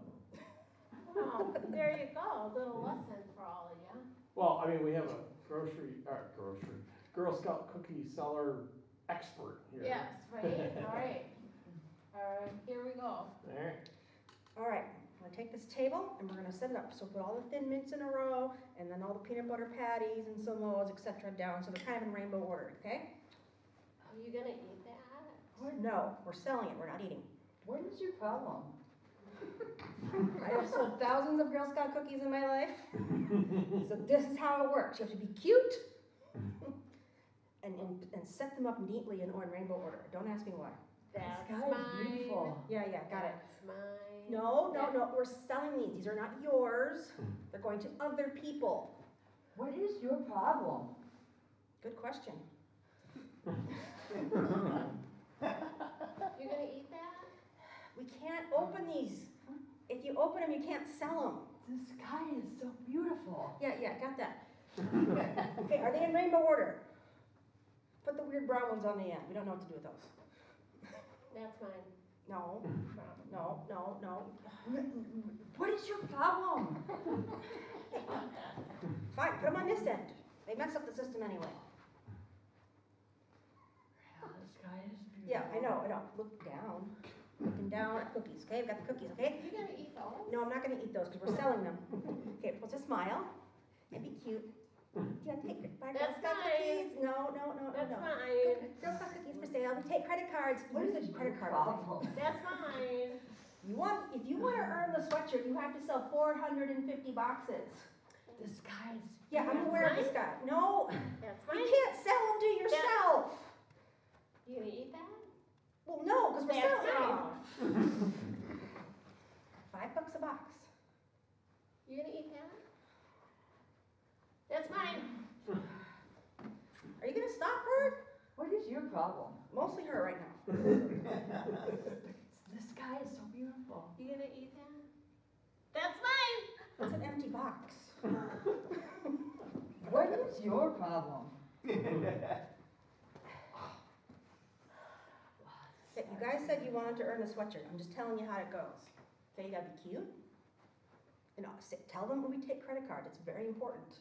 Oh, there you go, a little lesson for all of you. Well, I mean, we have a Girl Scout cookie seller expert here. Yes, right, all right. All right, here we go. All right. All right, we're gonna take this table and we're gonna set it up. So put all the Thin Mints in a row and then all the peanut butter patties and Samoas, et cetera, down. So they're kind of in rainbow order, okay? Are you gonna eat that? No, we're selling it, we're not eating. What is your problem? I have sold thousands of Girl Scout cookies in my life. So this is how it works. You have to be cute and set them up neatly in rainbow order. Don't ask me why. That's The sky is mine. beautiful. Yeah, got it. That's mine. No, we're selling these. These are not yours. They're going to other people. What is your problem? Good question. You gonna eat that? We can't open these. If you open them, you can't sell The sky is so beautiful. them. Yeah, got that. Okay, are they in rainbow order? Put the weird brown ones on the end. We don't know what to do with those. That's mine. No. What is your problem? Fine, put them on this end. They mess up the system anyway. Yeah, the sky is beautiful. Yeah, I know. Look down. Looking down at cookies, okay? We've got the cookies, okay? You gonna eat those? No, I'm not gonna eat those because we're selling them. Okay, let's just smile and be cute. Yeah, take it. Buy Girl That's Scout fine. cookies. No. That's Good. mine. Girl Scout cookies for sale. We take credit cards. What Use is a credit your card. problem? That's mine. If you wanna earn the sweatshirt, you have to sell 450 boxes. This guy's. Yeah, I'm aware of this guy. No, That's you mine. can't sell them to yourself. You gonna eat that? Well, no, because we're That's selling. $5 a box. You gonna eat that? That's mine. Are you gonna stop her? What is your problem? Mostly her right now. This guy is so beautiful. You gonna eat that? That's mine. It's an empty box. What is your problem? Yeah, you guys said you wanted to earn the sweatshirt. I'm just telling you how it goes. Okay, you gotta be cute. And tell them when we take credit card. It's very important.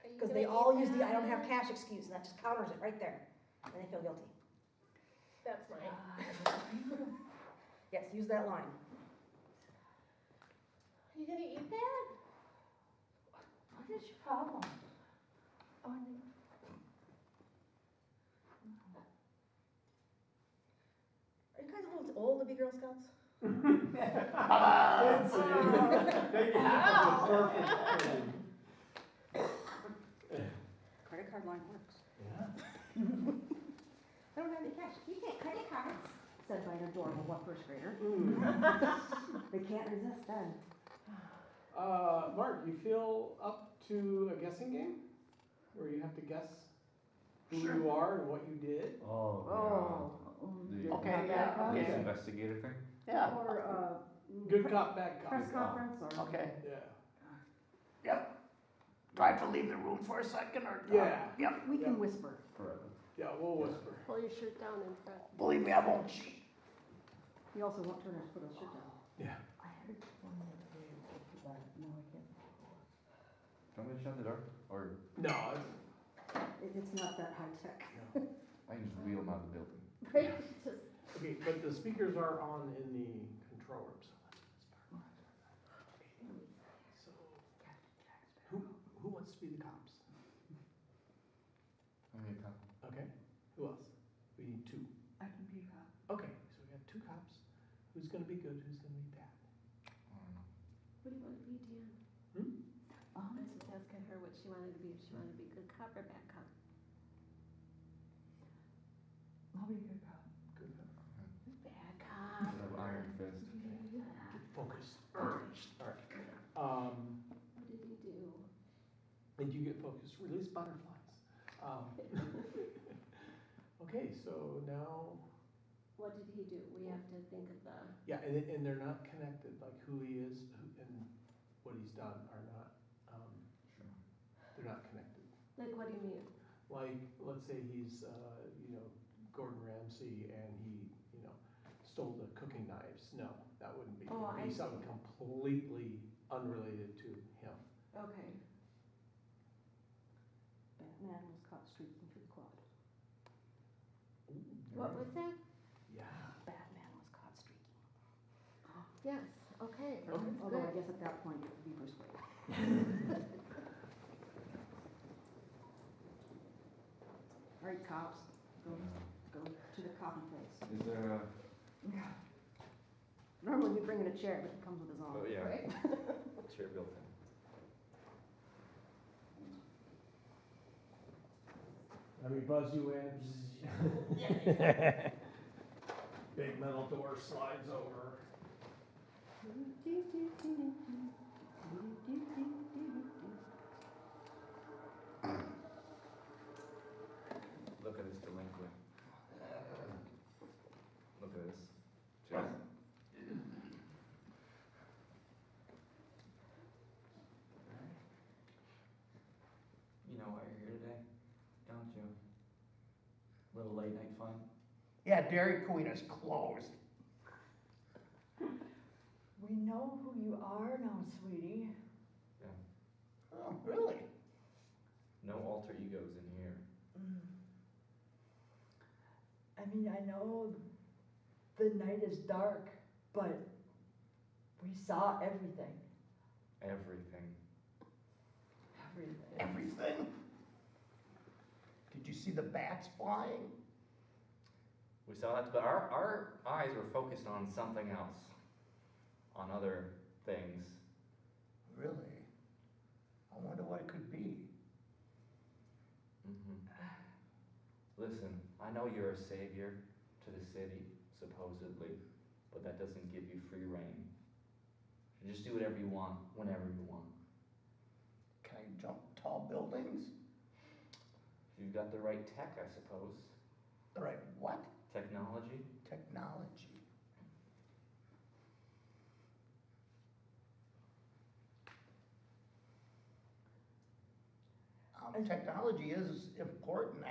Are you Because gonna they eat all use the I don't that? have cash excuse, and that just counters it right there. And they feel guilty. That's mine. Yes, use that line. Are you gonna eat that? What is your problem? Oh, no. Are you guys a little old to be Girl Scouts? That's it. They have the perfect thing. Credit card line works. Yeah. I don't have any cash. You can't credit cards, said by an adorable first grader. They can't resist then. Mark, you feel up to a guessing game? Where you have to guess who Sure. you are and what you did? Oh, The Okay, bad yeah, cop, okay. The investigator thing? Yeah, Or, Good cop, bad cop. press conference, or. okay, Yeah. yep. Do I have to leave the room for a second, or? Yeah. Yep, We can whisper. Forever. Yeah, we'll whisper. Pull your shirt down in front. believe me, I won't cheat. You also won't turn her put her shirt down. Yeah. I heard one the other day, but no, I can't. Do you want me to shut the door? Or No, It's not that high tech. I can just wheel them out of the building? Right? Just, okay, but the speakers are on in the control room, so let's whisper. So, who wants to be the cops? I mean, Okay, who else? We need two. I can be a cop. Okay, so we got two cops. Who's gonna be good, who's gonna be bad? I don't know. what do you wanna be, Dan? I was just asking her what she wanted to be, if she wanted to be good cop or bad cop. I'll be a good cop. Good cop. Bad cop. I have iron fist. Focus. Alright. What did he do? And you get focused, release butterflies. Okay, so now, What did he do? We have to think of the, yeah, and they're not connected, like who he is and what he's done are not, Sure. they're not connected. like, what do you mean? Like, let's say he's, Gordon Ramsay and he, stole the cooking knives. No, that wouldn't be. Oh, It'd I be see. something completely unrelated to him. Okay. Batman was caught streaking through the quad. What was that? Yeah. Batman was caught streaking. Yes, okay. Okay. That's Although I good. guess at that point it would be Bruce Wayne. All right, cops, go to the coffee place. Is there a? Normally we bring in a chair, but he comes with his own. Oh, yeah. Right? Chair built in. Let me buzz you in. Big metal door slides over. Look at this delinquent. Look at this. Just. You know why you're here today, don't you? Little late night fun? Yeah, Dairy Queen is closed. We know who you are now, sweetie. Oh, really? No alter egos in here. I mean, I know the night is dark, but we saw everything. Everything. Everything. Everything? Did you see the bats flying? We saw that, but our eyes were focused on something else, on other things. Really? I wonder what it could be. Listen, I know you're a savior to the city, supposedly, but that doesn't give you free reign. You just do whatever you want, whenever you want. Can I jump tall buildings? If you've got the right tech, I suppose. The right what? Technology. Technology. Technology is important.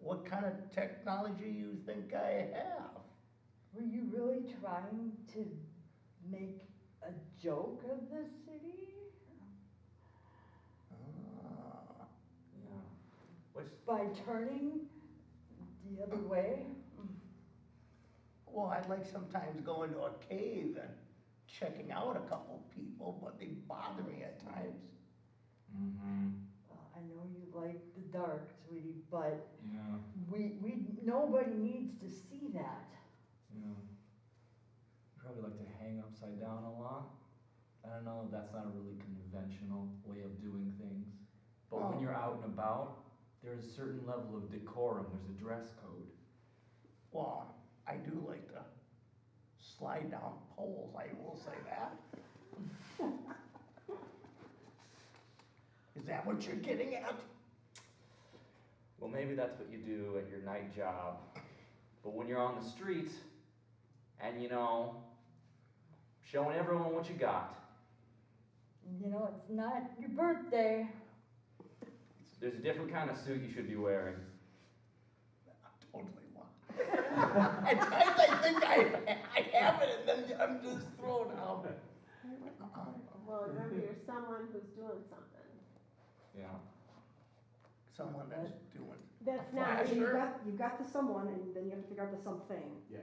What kind of technology you think I have? Were you really trying to make a joke of the city? Yeah. Which, By turning the other way? Well, I like sometimes going to a cave and checking out a couple people, but they bother me at times. I know you like the dark, sweetie, but Yeah. nobody needs to see that. Yeah. You probably like to hang upside down a lot. I don't know, that's not a really conventional way of doing things. But when Oh. you're out and about, there's a certain level of decorum, there's a dress code. Well, I do like to slide down poles, I will say that. Is that what you're getting at? Well, maybe that's what you do at your night job. But when you're on the street, and showing everyone what you got, You know, it's not your birthday. there's a different kind of suit you should be wearing. I'm totally lying. At times I think I have it and then I'm just thrown out. Well, remember, you're someone who's doing something. Yeah. Someone that's doing. That's A not, flasher? You've got the someone, and then you have to figure out the something. yeah.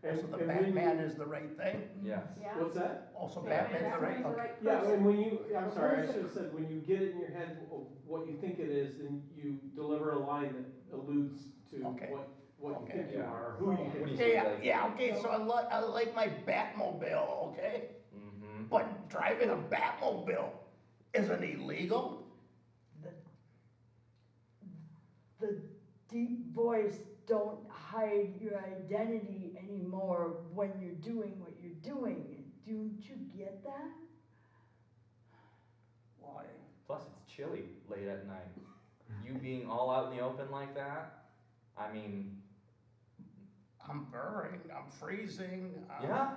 Also, the and when you- Batman is the right thing. Yes. Yeah. What's that? Also, Batman Batman's the right. Batman's the Okay. right Yeah, person. and when you, I'm sorry, I should have said, when you get it in your head of what you think it is, then you deliver a line that alludes to Okay. what you Okay. think you Yeah. are, or who you What think do you you Yeah, are. yeah, okay, so I like my Batmobile, okay? But driving a Batmobile isn't illegal. The deep voice don't hide your identity anymore when you're doing what you're doing. Don't you get that? Why? Plus, it's chilly late at night. You being all out in the open like that, I mean, I'm burning, I'm freezing. yeah,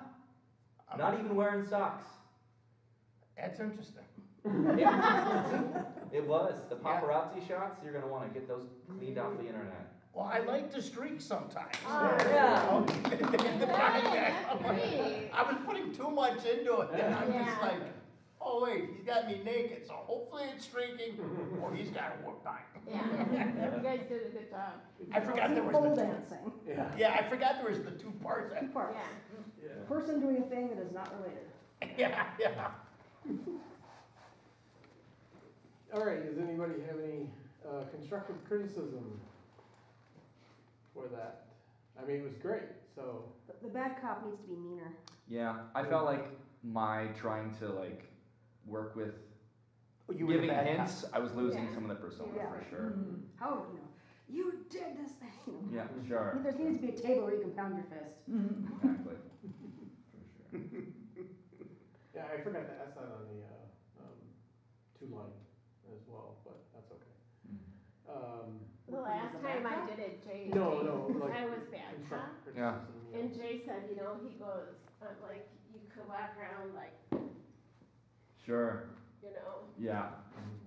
I'm- not even wearing socks. That's interesting. It was. The paparazzi shots, you're going to want to get those cleaned off the internet. Well, I like to streak sometimes. Oh, yeah. Great. I was putting too much into it, and I'm just Yeah. like, oh wait, he's got me naked, so hopefully it's streaking, or he's got a whoop time. Yeah, you guys did a good job. I forgot there was Pole the two. dancing. Yeah. Yeah, I forgot there was the two parts. Two parts. Yeah. Yeah. Person doing a thing that is not related. Yeah, yeah. All right, does anybody have any constructive criticism for that? I mean, it was great, so. The bad cop needs to be meaner. Yeah, I felt like my trying to work with You were the giving bad cop. hints, I was losing Yeah. some of the persona Yeah. for sure. How, you did this thing, Yeah, sure. There needs to be a table where you can pound your fist. Exactly. For sure. Yeah, I forgot to ask that on the, two-line as well, but that's okay. The last time I did it, Jay. No, like. I was bad, huh? constructive Yeah. criticism, yeah. And Jay said, he goes, like, you could walk around like, Sure. Yeah.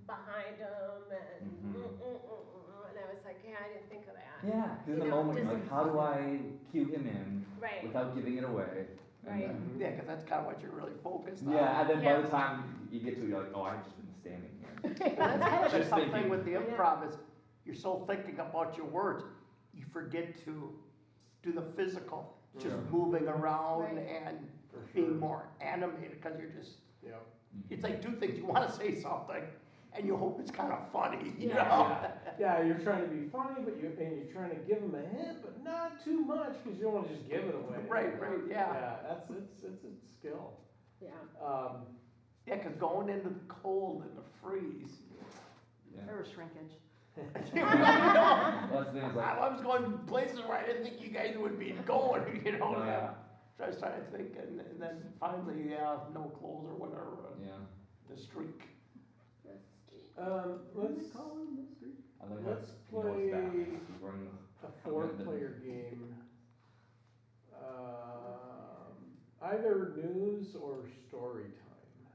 behind him and, Mhm. and I was like, yeah, I didn't think of that. Yeah, 'cause in You the know, moment, you're just- like, how do I cue him in Right, without giving it away? And Right. then- Yeah, because that's kind of what you're really focused on. Yeah, and then by Yeah. the time you get to it, you're like, oh, I've just been standing here. That's kind of the Just tough thinking. thing with the Yeah. improv is you're so thinking about your words, you forget to do the physical, just Yeah. moving around Right. and For being sure. more animated because you're just, Yep. it's like two things. You want to say something, and you hope it's kind of funny, you know? Yeah, you're trying to be funny, but you're trying to give them a hint, but not too much, because you don't want to just give it away. Right, yeah. Yeah, it's a skill. Yeah. Yeah, 'cause going into the cold and the freeze. Yeah. There was shrinkage. That's the thing, is like, I was going places where I didn't think you guys would be going, you know? no, yeah, So I started thinking, and then finally, no clothes or whatever, yeah. the streak. Let's I like that. Let's You know it's play bad. He's running the- a four-player game. Either news or story time.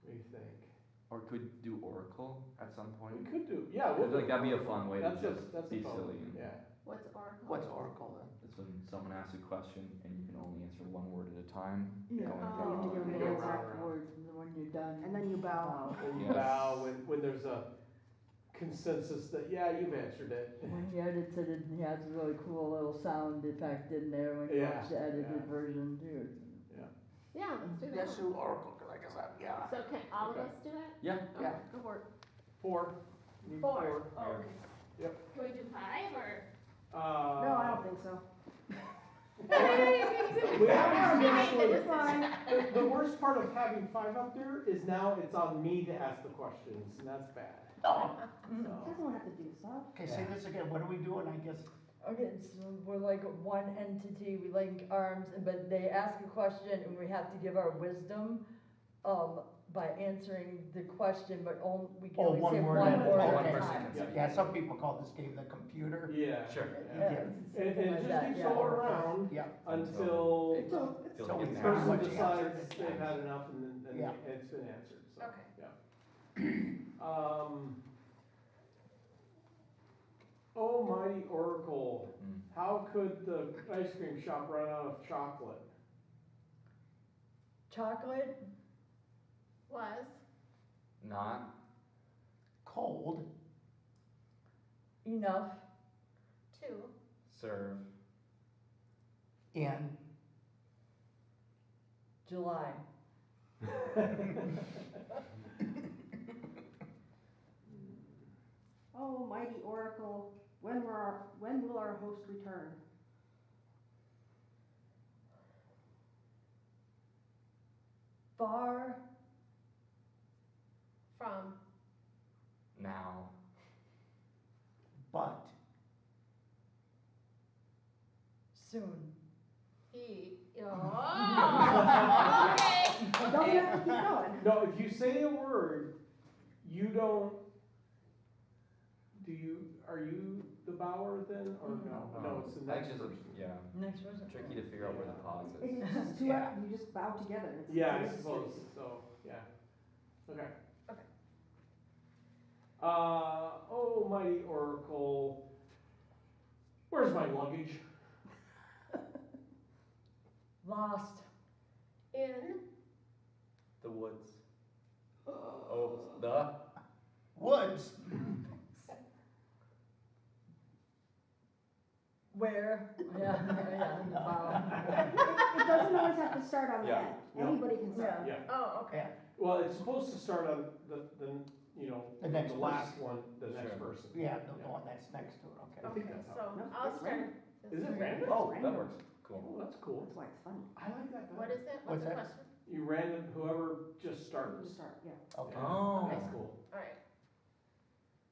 What do you think? Or could do Oracle at some We point. could do, yeah. I feel like that'd be a fun way to That's just that's be a fun silly one, and- yeah. What's Oracle? What's Oracle then? It's when someone asks a question and you can only answer one word at a time. Yeah. Going You have to give them You the go answer, round and round. Afterwards, and then when you're done. and then you bow. When you Yes. bow, when there's a consensus that, yeah, you've answered it. When he edits it, he has a really cool little sound effect in there when you Yeah, watch the edited yeah. version too. Yeah, let's do that. Let's do Oracle, 'cause like I said, yeah. So can all of Okay. us do that? Yeah. Yeah. Okay, Go for it. Four. Need Four. Oh, Yeah. okay. Yep. Can we do 5 or? No, I don't think so. We haven't actually, It's fine. the worst part of having 5 up there is now it's on me to ask the questions, and that's bad. Oh, You So, guys don't have to do stuff. okay, say this again, what are we doing, I guess? Okay, so we're like one entity, we link arms, but they ask a question and we have to give our wisdom, by answering the question, but we can Oh, only one say word one at a word time. at One a person time. can Yeah. speak. Yeah, some people call this game the computer. yeah. Sure. Yeah. Yeah. And Something it like just that, keeps yeah. going around Yeah. until It the feels so like it's an very person much answer. decides answered. they've had enough and then Yeah. it's been answered, so, Okay. yeah. Almighty Oracle, Mm. how could the ice cream shop run out of chocolate? Chocolate, Was. Not. Cold, enough, 2. Serve. in, July. Oh, mighty Oracle, when will our host return? Far, From. Now. but, soon. He. Oh, okay. Don't you have to keep going? No, if you say a word, you don't, are you the bower then, or no? No, it's the next Actually, person. yeah. Next person. Tricky to figure out where the pause is. It's just two, Yeah. you just bow together. It's- Yeah, I it's- suppose, so, yeah. Okay. Okay. Almighty Oracle, where's my luggage? Lost. In. The woods. Oh, the. woods, Where? Yeah, in the bow. It doesn't always have to start on the Yeah. end. Yeah. Anybody can start. Yeah. Yeah, Oh, okay. yeah, well, it's supposed to start on the The next last one, the next Sure. person. yeah, the one that's next to it, okay. I think Okay, that's how. so No, I'll it's start. random. Is it random? Oh, that Random. works. Cool. Oh, that's cool. That's why it's funny. I like that What better. is it? What's What's the that? question? You random, whoever just You starts. start, yeah. Okay. Oh. That's cool. All right.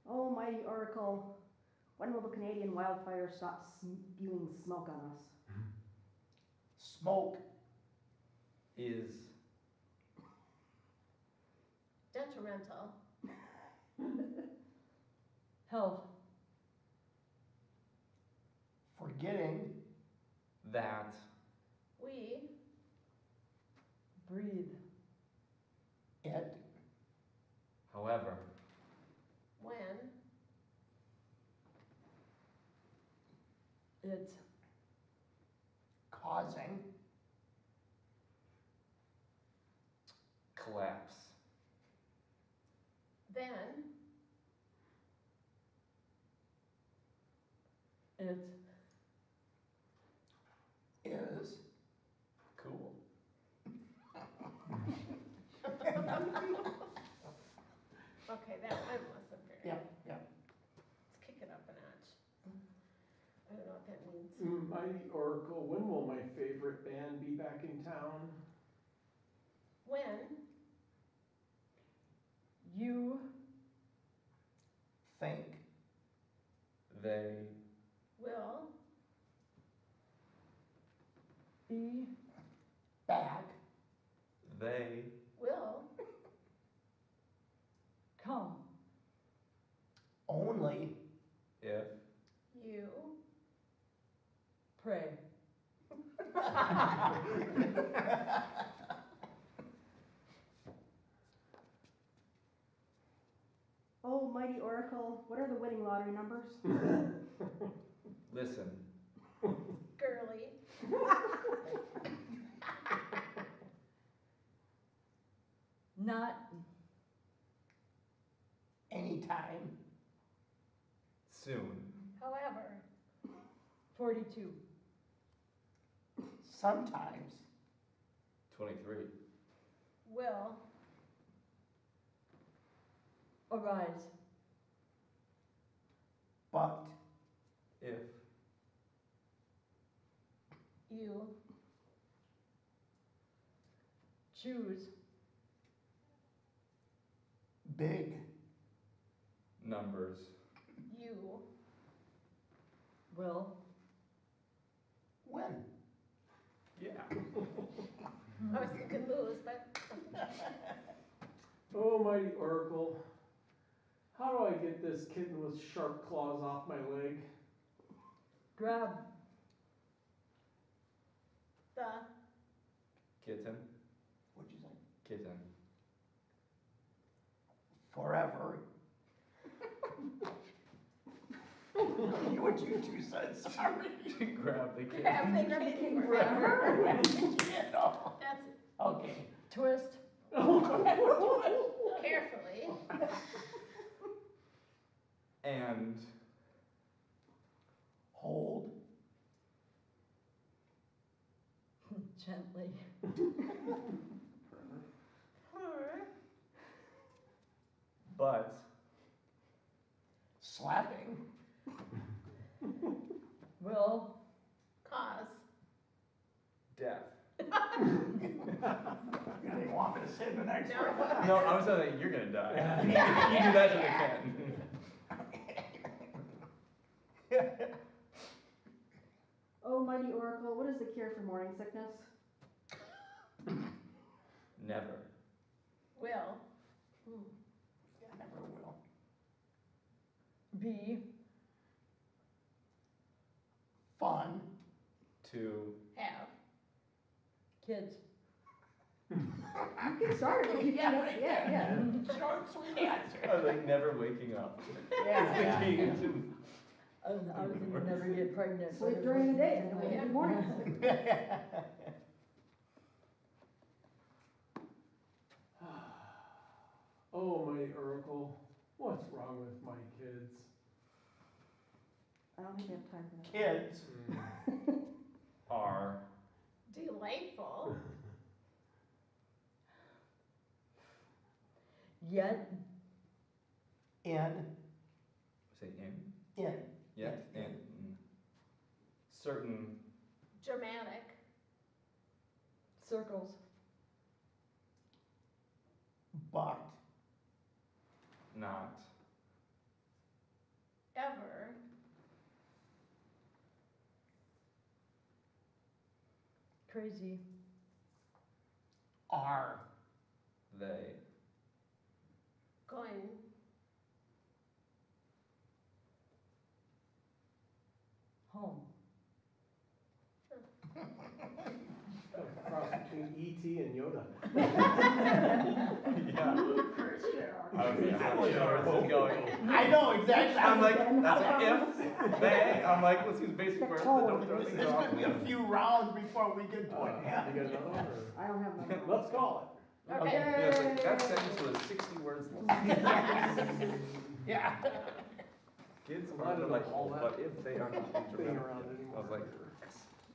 Oh, mighty Oracle, when will the Canadian wildfire stop spewing smoke on us? Smoke, Is. Detrimental. Health. forgetting, That. We. Breathe. it, However. When. It. causing, Collapse. Then. It. is, Cool. what that means. Mighty Oracle, when will my favorite band be back in town? When? You Think They Will? be back they Will? come only if You? pray. Oh, mighty oracle, what are the winning lottery numbers? listen. Girly? Not anytime Soon. However? 42. sometimes 23. Will? Arise. but If You? Choose big numbers You? will when yeah. I was thinking lose, but Oh, mighty Oracle, how do I get this kitten with sharp claws off my leg? grab the Kitten. what'd you say Kitten. forever what you two said, sorry. Grab the kitten. grab the kitten forever. Yeah, no. That's Okay. twist carefully. And Hold gently but slapping will Cause. death. you didn't want me to say the next No. word. No, I was saying you're gonna die. Yeah. You do that to the kitten. Oh, mighty oracle, what is the cure for morning sickness? Never. Will? Never will be fun To Have? kids. You can start it, yeah. short sweet answer I was like never waking up. yeah, Is the key yeah. to- I was gonna never get pregnant. Sleep during the day, and wake in the morning. Oh, mighty Oracle, what's wrong with my kids? I don't think we have time for that. Kids Are Delightful. Yet in say in? in Yet in. Certain Dramatic. circles but not Ever. crazy are they Going. home. Cross between E.T. and Yoda. yeah. Okay, I don't know where this is going. I know exactly I'm like, that's an if, they, I'm like, let's use basic words that don't throw there's things off. gonna be a few rounds before we get to it, yeah. You got another one, or? I don't have another one. Let's call Okay. Yeah, it's like, that sentence was 60 words long. Yeah. Kids Well, I are don't like, know all that but if they are not thing dramatic. around I anymore. was like,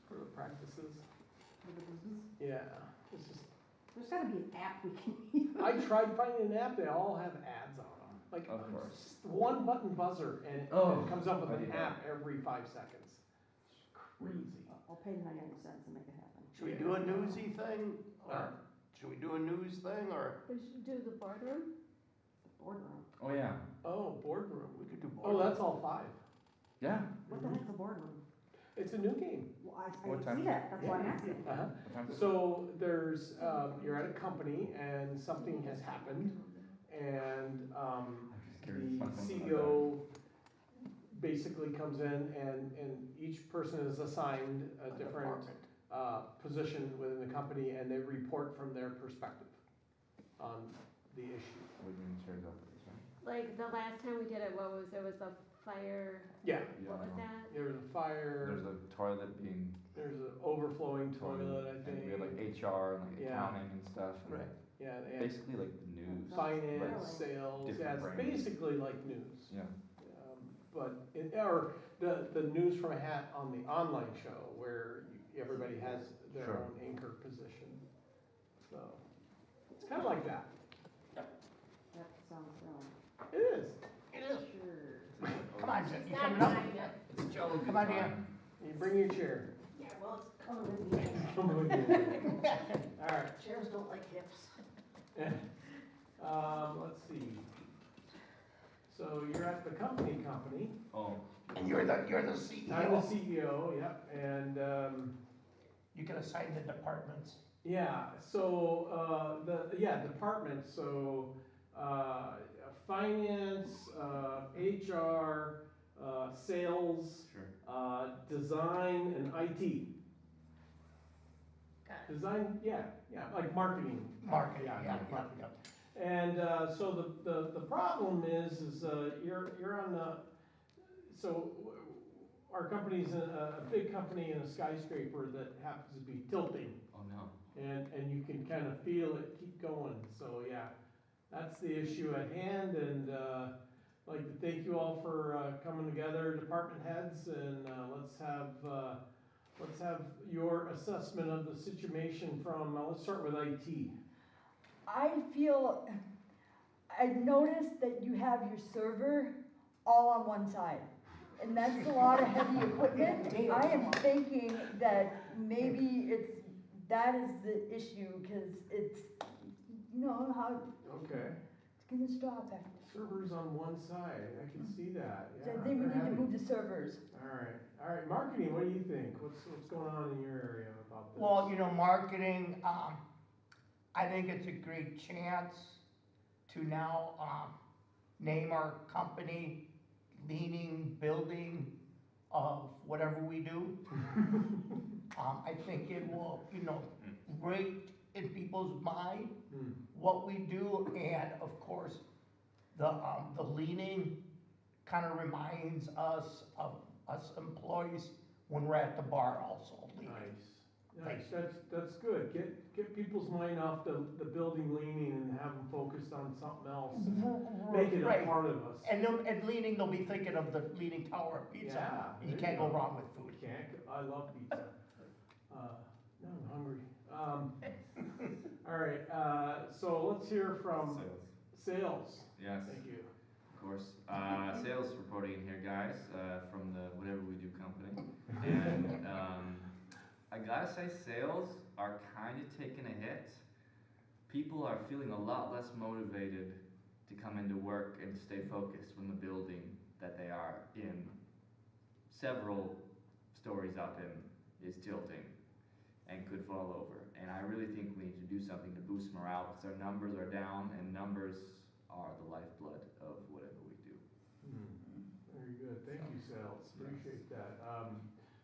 For the practices. Yeah, it's just, There's gotta be an app we can use. I tried finding an app, they all have ads on them. Like, Of course. just one button buzzer and Oh, it comes up with I an need app every 5 seconds. crazy. I'll pay the 99 cents and make it happen. Should we do a newsy thing, or should we do a news thing, or We should do the boardroom. Boardroom. Oh, yeah. Oh, boardroom. we could do Oh, board? that's all 5. Yeah. What the heck's a boardroom? It's a new game. Well, I What see time? that, that's why I'm asking. Uh-huh. What time's it? So there's, you're at a company and something has happened and, I'm just curious. the Find something like CEO basically comes in and each person is assigned a different, position within the company and they report from their perspective on the issue. that. We didn't share that, right? Like the last time we did it, there was a fire, Yeah, Yeah, what was I know. that? there was a fire, There's a toilet being, there's an overflowing toilet, I and think. we had like HR and like Yeah. accounting and stuff. And Right. Yeah, they had Basically like the news. finance, Really? sales, yeah, Different it's brands. basically like news. Yeah. But, or the news from a hat on the online show where everybody has their Sure. own anchor position. So, it's kind of like that. That sounds wrong. It is. It is. Sure. Come on, Jen, It's you not coming up? mine yet. It's Jello Come on, Dan. You bring your chair. Yeah, well, it's coming with me. Come with you. All right. Chairs don't like hips. Let's see. So you're at the company, Oh, And you're the I'm the CEO. CEO, yep, and, You can assign the departments. yeah, so, department, so, finance, HR, sales, sure. design, and IT. Got it. Design, yeah, like marketing. Marketing, Yeah, yeah, yeah, marketing. yeah. And, so the problem is you're on the, so our company's a big company in a skyscraper that happens to be tilting. Oh, no. And you can kind of feel it keep going, so yeah, that's the issue at hand, and, I'd like to thank you all for, coming together, department heads, and, let's have your assessment of the situation from, let's start with IT. I feel, I've noticed that you have your server all on one side. And that's a lot of heavy equipment. I am thinking that maybe that is the issue, cause it's, you know, how, Okay, it's gonna stop after. servers on one side, I can see that, So yeah. I think we they're need to heavy. move the servers. All right, marketing, what do you think? What's going on in your area about this? Well, marketing, I think it's a great chance to now, name our company leaning building of whatever we do. I think it will, rate in people's mind Hmm. what we do, and of course, the leaning kind of reminds us of us employees when we're at the bar also leaning. Nice, that's good. Get people's mind off the building leaning and have them focused on something else. Make it a Right. part of us. And leaning, they'll be thinking of the Leaning Tower of Pizza. Yeah, You there can't you go go. wrong with food. I love pizza. Now I'm hungry. All right, so let's hear from sales. Yes. Thank you. Of course. Sales reporting in here, guys, from the Whatever We Do company. And I gotta say, sales are kind of taking a hit. People are feeling a lot less motivated to come into work and stay focused when the building that they are in, several stories up in, is tilting and could fall over. And I really think we need to do something to boost morale, because our numbers are down, and numbers are the lifeblood of whatever we do. Very good. Thank you, sales. Appreciate that.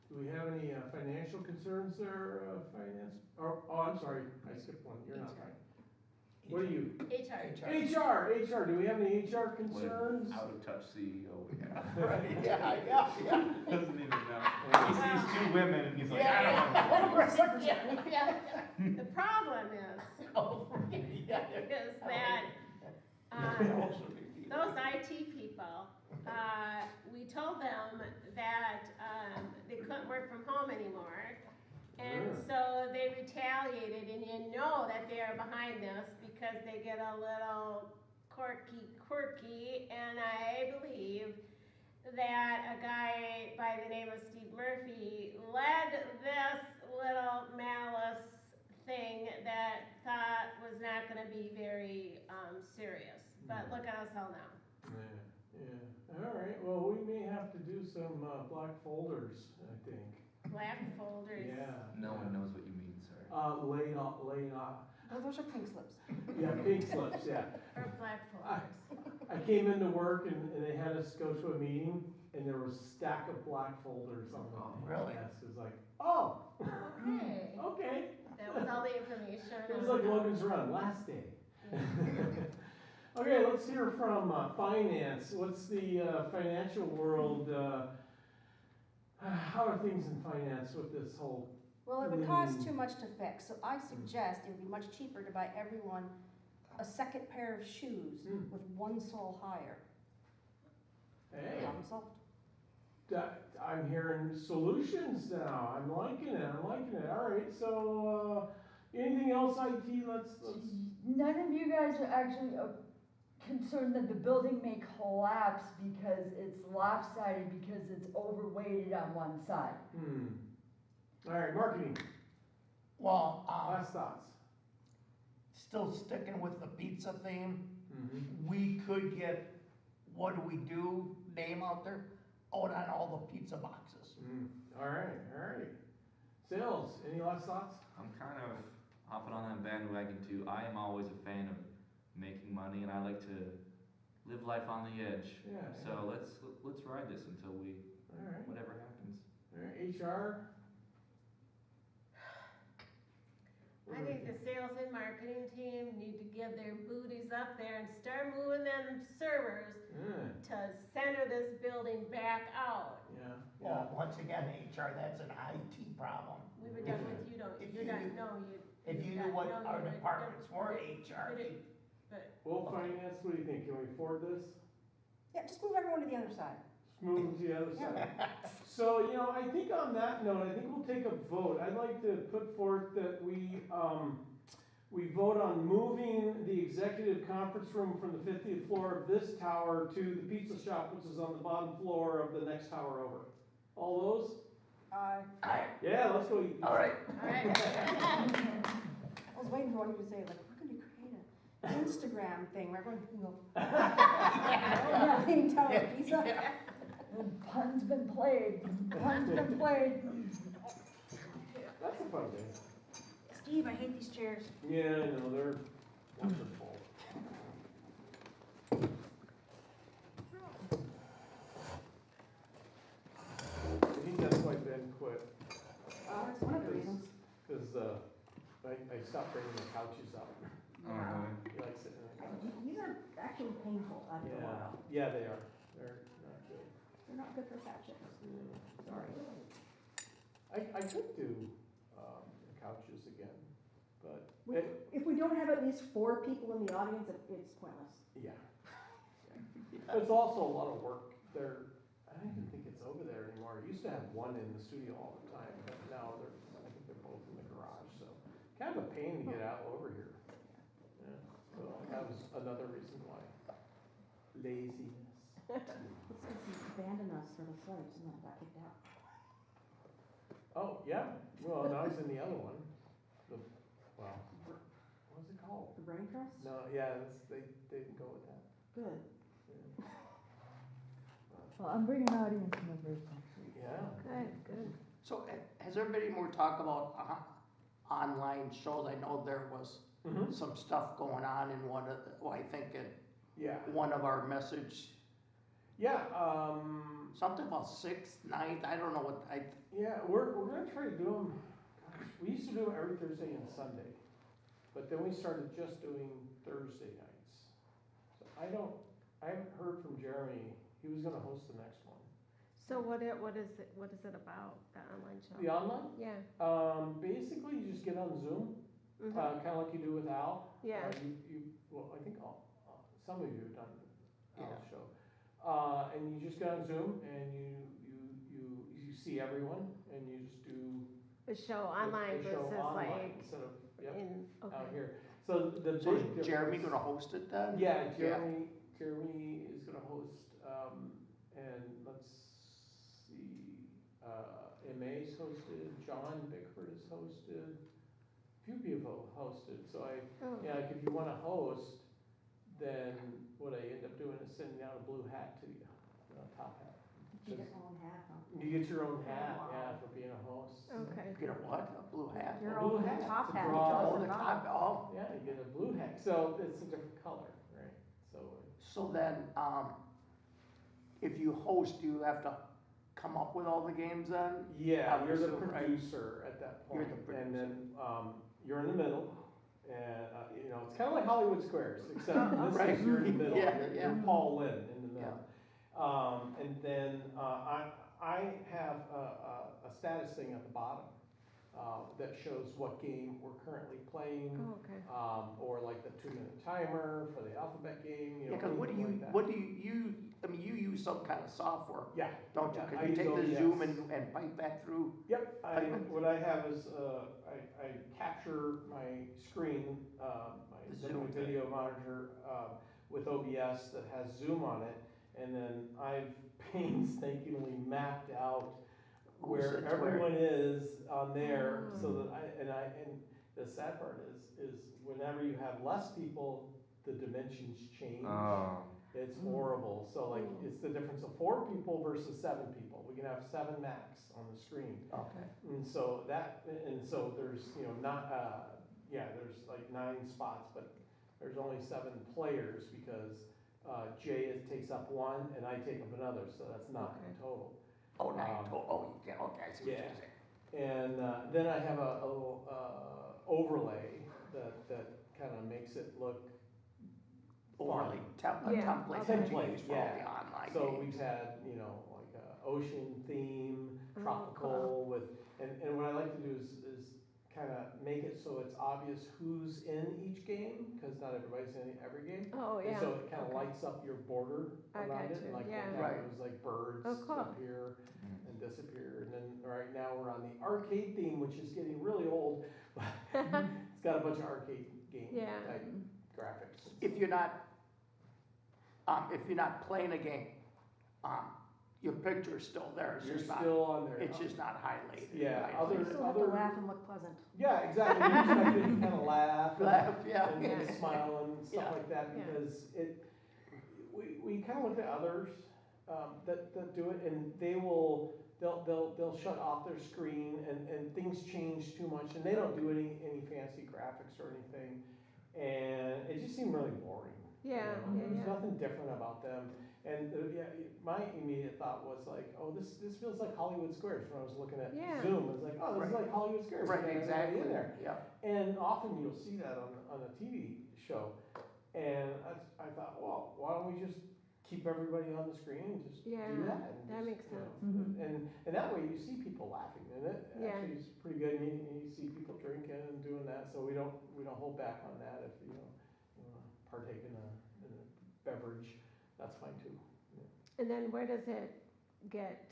Do we have any financial concerns there, finance? Oh, I'm sorry, I skipped one. You're not fine. What are you? HR. HR. Do we have any HR concerns? Out of touch CEO we have. Right, yeah. Doesn't even know. He sees two women and he's like, I don't know. Yeah, the problem is that, those IT people, we told them that, they couldn't work from home anymore. And so they retaliated, and you know that they're behind this because they get a little quirky, and I believe that a guy by the name of Steve Murphy led this little malice thing that thought was not gonna be very, serious. But look at us all now. Yeah. All right, well, we may have to do some, black folders, I think. Black folders. Yeah. No one knows what you mean, sir. Laying off. Oh, those are pink slips. Yeah, pink slips, yeah. Or black folders. I came into work and they had us go to a meeting and there was a stack of black folders on the Really? desk. It was like, oh, Okay. okay. That was all the information. It was like Logan's Run, last day. Okay, let's hear from finance. What's the financial world, how are things in finance with this whole? Well, it would cost too much to fix, so I suggest it would be much cheaper to buy everyone a second pair of shoes with one sole higher. Hey, Problem solved. I'm hearing solutions now. I'm liking it. All right, so anything else IT? Let's. None of you guys are actually concerned that the building may collapse because it's lopsided, because it's overweighted on one side. All right, marketing. Well, Last thoughts. still sticking with the pizza theme, Mm-hmm. we could get, what do we do, name out there, out on all the pizza boxes. All right. Sales. Any last thoughts? I'm kind of hopping on that bandwagon too. I am always a fan of making money, and I like to live life on the edge. Yeah. So let's ride this until All right. whatever happens. All right. HR. I think the sales and marketing team need to get their booties up there and start moving them servers to center this building back out. Yeah. Well, once again, HR, that's an IT problem. We were done with you, don't, If you're you done, knew- no, you. If you knew what our departments were, HR, Well, finance. What do you think? Can we afford this? Yeah, just move everyone to the other side. Smooth to the other side. So, I think on that note, I think we'll take a vote. I'd like to put forth that we vote on moving the executive conference room from the 50th floor of this tower to the pizza shop, which is on the bottom floor of the next tower over. All those? Yeah, let's go eat. all right. All right. I was waiting for one of you to say, like, we're gonna create an Instagram thing, we're going to go. Leaning tower pizza. Pun's been played. That's a fun day. Steve, I hate these chairs. Yeah, I know, they're wonderful. I think that's why Ben quit. That's one of the reasons. Because I stopped bringing the couches up. He likes sitting in the couch. These are actually painful after a while. Yeah, they are. They're not good. They're not good for fat chicks. Sorry. I could do the couches again, but If we don't have at least 4 people in the audience, it's pointless. yeah. It's also a lot of work. I don't even think it's over there anymore. It used to have one in the studio all the time, but now I think they're both in the garage, so kind of a pain to get out over here. Yeah, so that was another reason why. Laziness. It's because he abandoned us for the slaves and then got kicked out. Oh, yeah, well, now he's in the other one. What was it called? The brain trust? No, yeah, they didn't go with that. Good. Well, I'm bringing audience members next week. Yeah. Good. So has there been any more talk about online shows? I know there was some stuff going on in one of I think Yeah. one of our message, Yeah, something about 6th, 9th, I don't know what, yeah, we're gonna try to do them, gosh, we used to do them every Thursday and Sunday, but then we started just doing Thursday nights. So I haven't heard from Jeremy, he was gonna host the next one. So what is it about, the online show? The online? Yeah. Basically you just get on Zoom, kinda like you do with Al. Yeah. Well, I think some of you have done Al's show. And you just get on Zoom and you see everyone and you just do A show online the show versus online like instead of in, out okay. here. So the so big is Jeremy difference- gonna host it then? Yeah, Jeremy is gonna host, and let's see, May's hosted, John Bickford has hosted, a few people hosted, so Oh. yeah, like if you wanna host, then what I end up doing is sending out a blue hat to you, a top hat. You get your own hat, huh? You get your own hat, Wow. yeah, for being a host. Okay. Get a what, a blue hat? Your A blue own hat top to hat. draw that Oh, goes the around. top, oh, Yeah, you get a blue hat, so it's a different color, right, so. so then, if you host, do you have to come up with all the games then? Yeah, I would you're the assume, right? producer at that You're point, the and then, you're in the middle, and, you know, it's kinda like Hollywood Squares, except in this Right. case, you're in the middle, Yeah, you're yeah. Paul Lynn in the middle. And then, I have a status thing at the bottom, that shows what game we're currently playing, Oh, okay. or like the 2-minute timer for the alphabet game, you know, Yeah, cause anything like that. what do you use, I mean, you use some kind of software, Yeah, don't you? yeah, Cause I you use take the OBS. Zoom and pipe that through? Yep, what I have is, I capture my screen, The my Zoom video monitor, with OBS that has Zoom on it, and then I've painstakingly mapped out Who where sits where. everyone is on there, Oh. so that and the sad part is whenever you have less people, the dimensions change. Oh. It's horrible, so like, it's the difference of 4 people versus 7 people, we can have 7 max on the screen. Okay. And so there's, you know, there's like 9 spots, but there's only 7 players because, Jay takes up 1 and I take up another, so that's 9 Okay. total. Oh, you can, okay, I see what you're Yeah. saying. And, then I have a little, overlay that kinda makes it look Overly fun. a Yeah, template okay. that you use for all Yeah. the online So games. we've had, you know, like a ocean theme, Oh, tropical with, and what I like to do is kinda make it so it's obvious who's in each game, cause not everybody's in every game. Oh, And yeah. so it kinda Okay. lights up your border I around got it, you, like yeah. one Right. time it was like birds Oh, cool. appear and disappear, and then right now we're on the arcade theme, which is getting really old, but it's got a bunch of arcade game Yeah. type graphics. If you're not playing a game, your picture's still there, You're still on there. it's just not highlighted. Yeah, right? other- You still have to laugh and look pleasant. Yeah, exactly, you expect it to kinda laugh. Laugh, yeah. And Yeah. smile and stuff Yeah. like that, Yeah. because we kinda looked at others, that do it, and they'll shut off their screen, and things change too much, and they don't do any fancy graphics or anything, and it just seemed really boring. you Yeah, know? yeah, There's yeah. nothing different about them, and, my immediate thought was like, oh, this feels like Hollywood Squares, when I was looking at Yeah. Zoom, it's like, oh, this is Right. like Hollywood Squares. Right, we got everybody exactly, in there. yeah. And often you'll see that on a TV show. And I thought, well, why don't we just keep everybody on the screen and just do Yeah, that? And that just, makes you know, sense. Mhm. And that way you see people laughing, and it Yeah. actually is pretty good. And you see people drinking and doing that, so we don't hold back on that. If you wanna partake in a beverage, that's fine too. And then where does it get?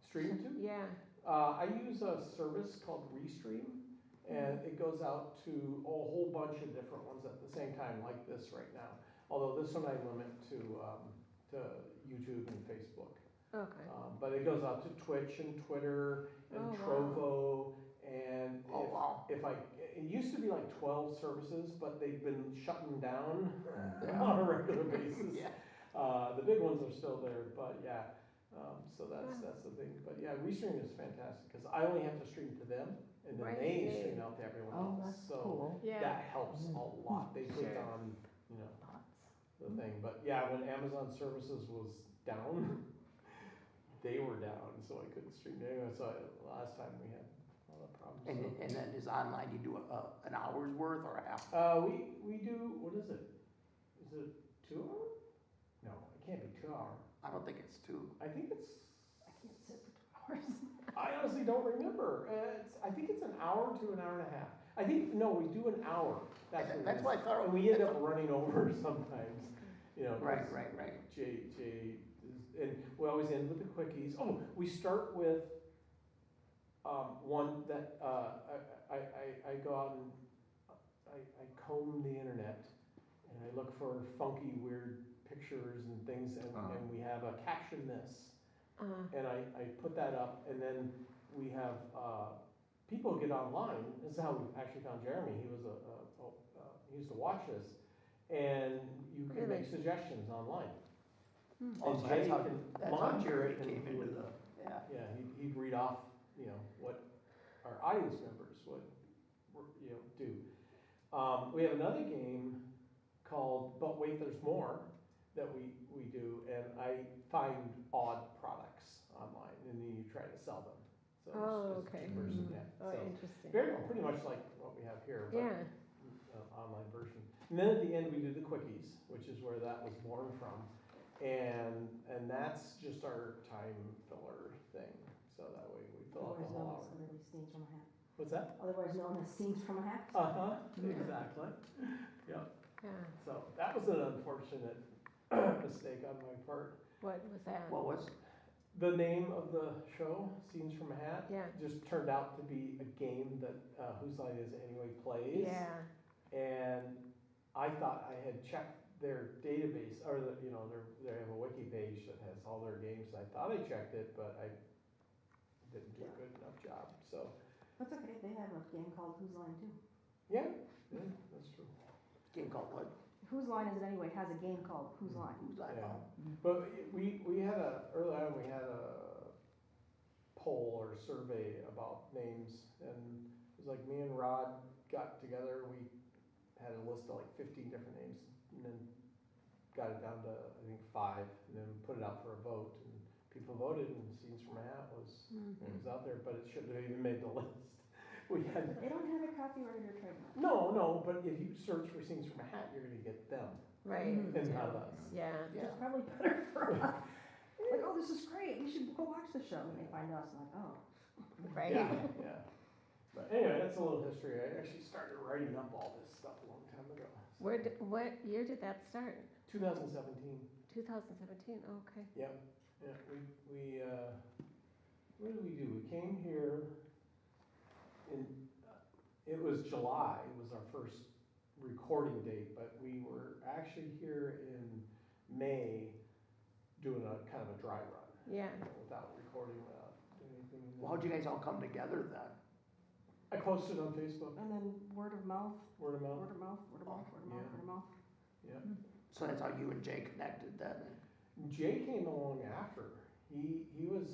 Stream to? Yeah. I use a service called Restream, and it goes out to a whole bunch of different ones at the same time, like this right now. Although this one I limit to YouTube and Facebook. Okay. But it goes out to Twitch and Twitter and Oh, wow. Trovo, and Oh, wow. it used to be like 12 services, but they've been shutting down Yeah. on a regular basis. Yeah. The big ones are still there, but yeah, so that's the thing. But yeah, Restream is fantastic, because I only have to stream to them, and then Right, they they- stream out to everyone Oh, else. that's So cool. Yeah. that helps a lot. They take Sure. on, the thing. But yeah, when Amazon services was down, they were down, so I couldn't stream anyway. So last time we had a lot of problems. And then is online, you do an hour's worth or a half? We do, what is it? Is it 2 hour? No, it can't be 2 hour. I don't think it's 2. I think it's, I can't sit for 2 hours. I honestly don't remember. I think it's an hour to an hour and a half. I think, no, we do an hour. That's what I thought. And we end up running over sometimes, 'cause Right. Jay and we always end with the quickies. Oh, we start with, one that, I go out and I comb the internet, and I look for funky, weird pictures and things, and we have a caption this. And I put that up, and then we have, people get online, this is how we actually found Jeremy, he was he used to watch this, and you can Really? make suggestions online. Oh, And so Jay that's how, can that's how monitor Jerry it, and came he into would, the, yeah. yeah, he'd read off, you know, what our audience members would, you know, do. We have another game called But Wait, There's More that we do, and I find odd products online, and then you try to sell them. So Oh, it's okay. two-person, yeah. Oh, So interesting. pretty much like what we have here, but Yeah, online version. And then at the end, we do the quickies, which is where that was born from. And that's just our time filler thing. So that way we fill out the Otherwise known whole as hour. literally scenes from a hat. What's that? Otherwise known as scenes from a hat. Exactly. Yep. yeah. So that was an unfortunate mistake on my part. What was that? What was, The name of the show, Scenes from a Hat, Yeah. just turned out to be a game that Whose Line Is It Anyway plays. Yeah, And I thought I had checked their database, or they have a wiki page that has all their games. I thought I checked it, but I didn't do a good enough job, so. That's okay, they have a game called Whose Line too. Yeah, that's true. game called what? Whose Line Is It Anyway has a game called Whose Line. Who's that? Yeah. But we had early on, we had a poll or survey about names, and it was like me and Rod got together, we had a list of like 15 different names, and then got it down to, I think, 5, and then put it out for a vote, and people voted, and Scenes from a Hat was out there, but it shouldn't have even made the list. We had, They don't have a copyright or trademark. no, but if you search for Scenes from a Hat, you're gonna get them, right. and not us. Yeah. Yeah. It's probably better for us. Like, oh, this is great, we should go watch the show, and they find us, like, oh. Right. Yeah. But anyway, that's a little history. I actually started writing up all this stuff a long time ago. What year did that start? 2017. 2017, okay. Yep. Yeah, what did we do? We came here in, it was July, was our first recording date, but we were actually here in May doing a kind of a dry run. Yeah. Without recording, without doing anything. Well, how'd you guys all come together then? I posted on Facebook, And then word of mouth, word of mouth. word of mouth, word of mouth, word of mouth, Yeah. word of mouth. Yeah. So that's how you and Jay connected then? Jay came along after. He was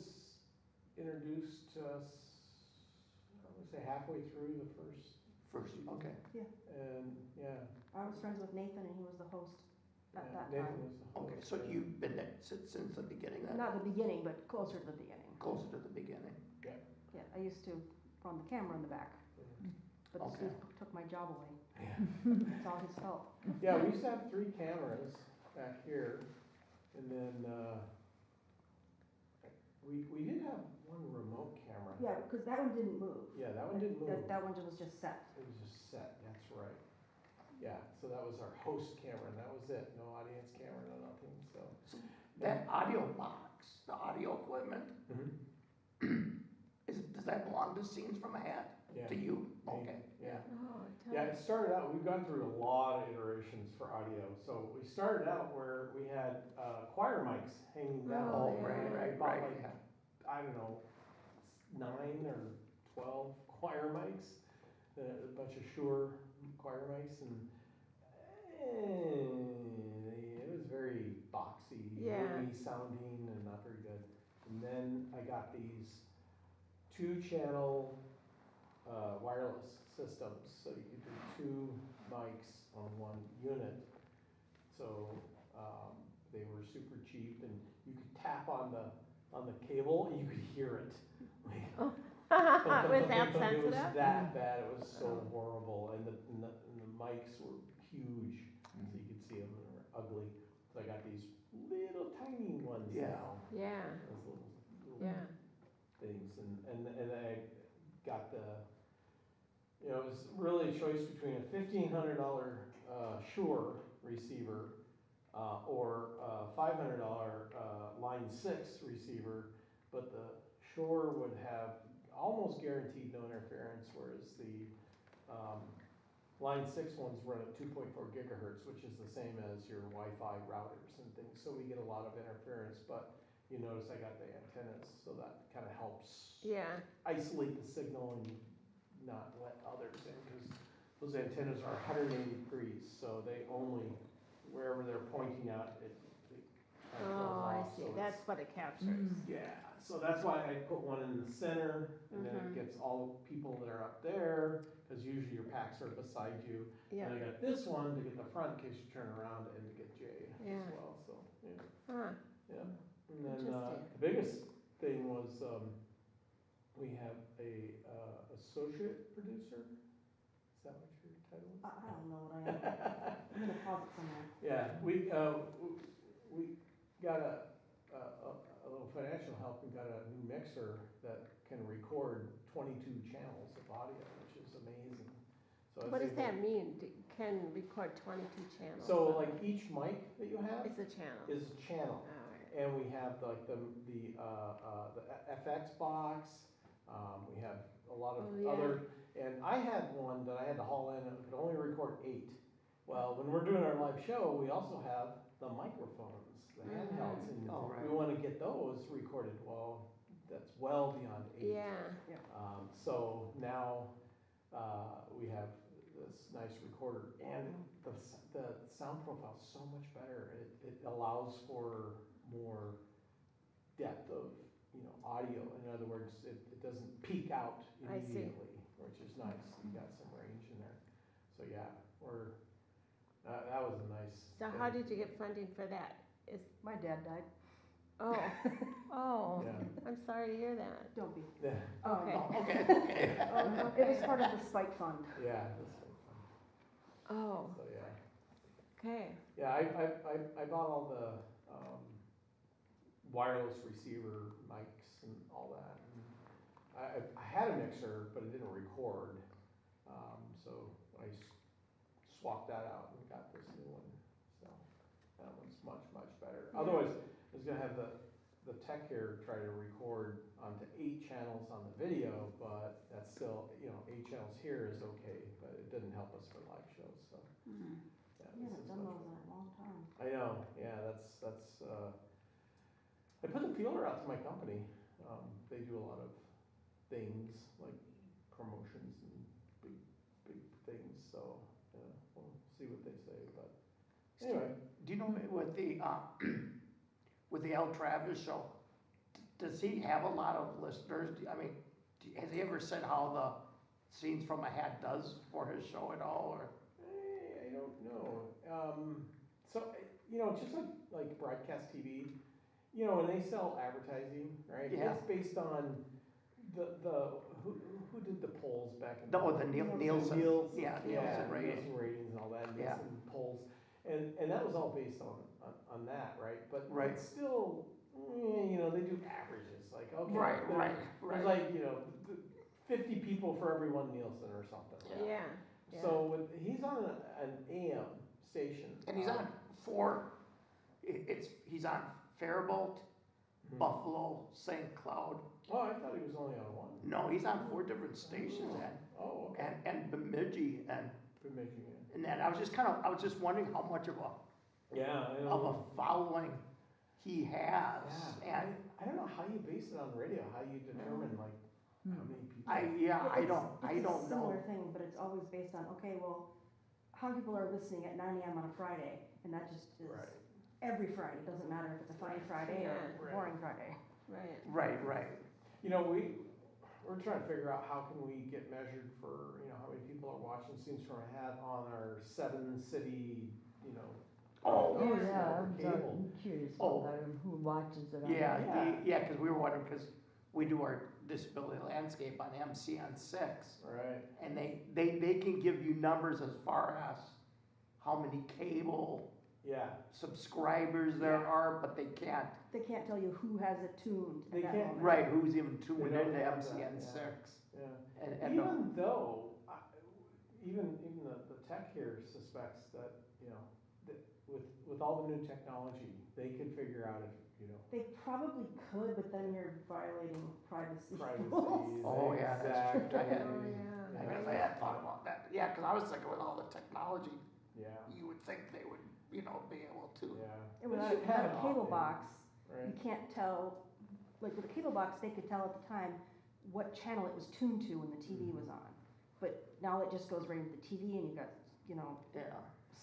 introduced to us, I would say halfway through the first. First, okay. And, yeah. I was friends with Nathan and he was the host at yeah, that Nathan time. was the host, Okay, so yeah. you've been there since the beginning then? Not the beginning, but closer to the beginning. Closer to the beginning? Yeah, I used to run the camera in the back, but Okay. Steve took my job away. Yeah. It's all his fault. Yeah, we used to have 3 cameras back here, and then, we did have one remote camera. Yeah, because that one didn't move. Yeah, that one didn't move. That one was just set. It was just set, that's right. Yeah, so that was our host camera, and that was it, no audience camera, no nothing, so. That audio box, the audio equipment, Mhm. does that belong to Scenes from a Hat? Yeah. To you? Me, Okay. Yeah. Oh, Yeah, it started out, we've gone through a lot of iterations for audio. So we started out where we had choir mics hanging down. Oh, yeah. right, About right, like, yeah. I don't know, 9 or 12 choir mics, a bunch of Shure choir mics, and it was very boxy, Yeah. roomy sounding, and not very good. And then I got these 2-channel wireless systems, so you could do 2 mics on 1 unit. So they were super cheap, and you could tap on the cable and you could hear it. Was that It was sensitive? that bad. It was so horrible, and the mics were huge, so you could see them, and they were ugly. So I got these little tiny ones Yeah. now. Yeah, Those little yeah. things, and I got it was really a choice between a $1,500 Shure receiver or a $500 Line 6 receiver, but the Shure would have almost guaranteed no interference, whereas the Line 6 ones run at 2.4 gigahertz, which is the same as your Wi-Fi routers and things, so we get a lot of interference, but you notice I got the antennas, so that kind of helps Yeah, isolate the signal and not let others in, because those antennas are 180 degrees, so they only, wherever they're pointing at, it kind of oh, I goes off, see, so that's it's- what it captures. yeah, so that's why I put one in the center, and then it gets all people that are up there, because usually your packs are beside you. Yeah, And I got this one to get the front in case you turn around and to get Jay Yeah. as well, so, yeah, huh, yeah. And then, Interesting. the biggest thing was, we have a, associate producer, is that what your title is? I don't know what I am. I'm gonna pause it somewhere. Yeah, we got a little financial help, we got a new mixer that can record 22 channels of audio, which is amazing. So what it's does able- that mean, can record 22 channels? So like each mic that you have It's a channel, is a channel, alright, and we have like the FX box, we have a lot of Oh, yeah. other, and I had one that I had to haul in, it could only record 8. Well, when we're doing our live show, we also have the microphones, the handhelds, and Oh, right. we wanna get those recorded, well, that's well beyond 8. yeah, So now, we have this nice recorder, and the sound profile is so much better. It allows for more depth of, audio. In other words, it doesn't peak out I see. immediately, which is nice. You got some range in there. So yeah, that was a nice. so how did you get funding for that? My dad died. Oh, oh, Yeah. I'm sorry to hear that. Don't be. Yeah, Okay. Okay. It was part of the spike fund. yeah, that's so fun. Oh, So yeah. okay, Yeah, I bought all the wireless receiver mics and all that. And I had a mixer, but it didn't record, so I swapped that out and got this new one. So that one's much better. Yeah. Otherwise, I was gonna have the tech here try to record onto 8 channels on the video, but that's still, 8 channels here is okay, but it didn't help us for live shows. So Mhm. yeah, We this haven't is done much those in better. a long time. I know, yeah, that's, I put the feeler out to my company. They do a lot of things, like promotions and big things, so, yeah, we'll see what they say, but anyway. Do you know with the Al Travis show, does he have a lot of listeners? I mean, has he ever said how the Scenes from a Hat does for his show at all, or? I don't know. So, just like broadcast TV, when they sell advertising, right? Yeah. It's based on who did the polls back in? No, the Nielsen. Nielsen. Yeah, Yeah, Nielsen rating. Nielsen ratings and all that, Yeah. Nielsen polls. And that was all based on that, right? But Right. it's still, they do averages, like, okay. Right. There's like, 50 people for every one Nielsen or something. yeah, yeah. So he's on an AM station. And he's on he's on Faribault, Mhm. Buffalo, St. Cloud. Oh, I thought he was only on one. No, he's on 4 different stations, Oh, okay. and Bemidji, and Been making it. then I was just wondering how much of Yeah, I a know. following he has, Yeah, and I don't know how you base it on radio, how you determine like how many people. I It's don't a know. similar thing, but it's always based on, okay, well, how many people are listening at 9 AM on a Friday? And that just is Right. every Friday. It doesn't matter if it's a funny Friday or Yeah. a boring Friday. Right, Right. We're trying to figure out how can we get measured for, how many people are watching Scenes from a Hat on our 7-city, Oh, Yeah. yeah, cable. I'm curious Oh. about that and who watches it on. Yeah, because we were wondering, because we do our disability landscape on MC on 6, Right. and they can give you numbers as far as how many cable Yeah. subscribers there Yeah. are, but they can't, They can't tell you who has it tuned They at that can't- moment. right, who's even tuned They don't into have MC that, on yeah. 6. Yeah. And Even though, even the tech here suspects that, that with all the new technology, they could figure out if, They probably could, but then you're violating privacy. privacy. Oh, yeah, that's true. I had- oh, yeah. I guess I had thought about that, yeah, because I was thinking with all the technology, Yeah, you would think they would, be able to. yeah. And They without should have a an cable opt-in. box, Right. You can't tell, like with a cable box, they could tell at the time what channel it was tuned to when the TV was on. But now it just goes right into the TV and you've got, you know,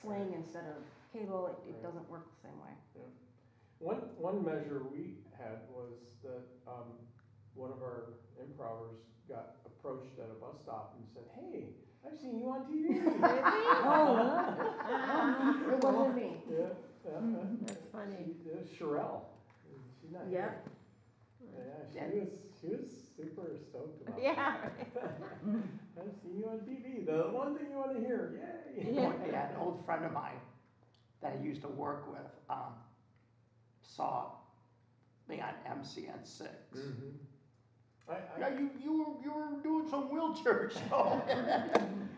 sling instead of cable, it Right. doesn't work the same way. One measure we had was that, one of our improvers got approached at a bus stop and said, "Hey, I've seen you on TV." Oh, it wasn't me. Yeah, That's funny. Sherelle. She's not Yeah. here. Yeah, she was super stoked about it. Yeah. I've seen you on TV, the one thing you wanna hear, yay. Yeah, an old friend of mine that I used to work with, saw me on MCN6. Yeah, you were doing some wheelchair show.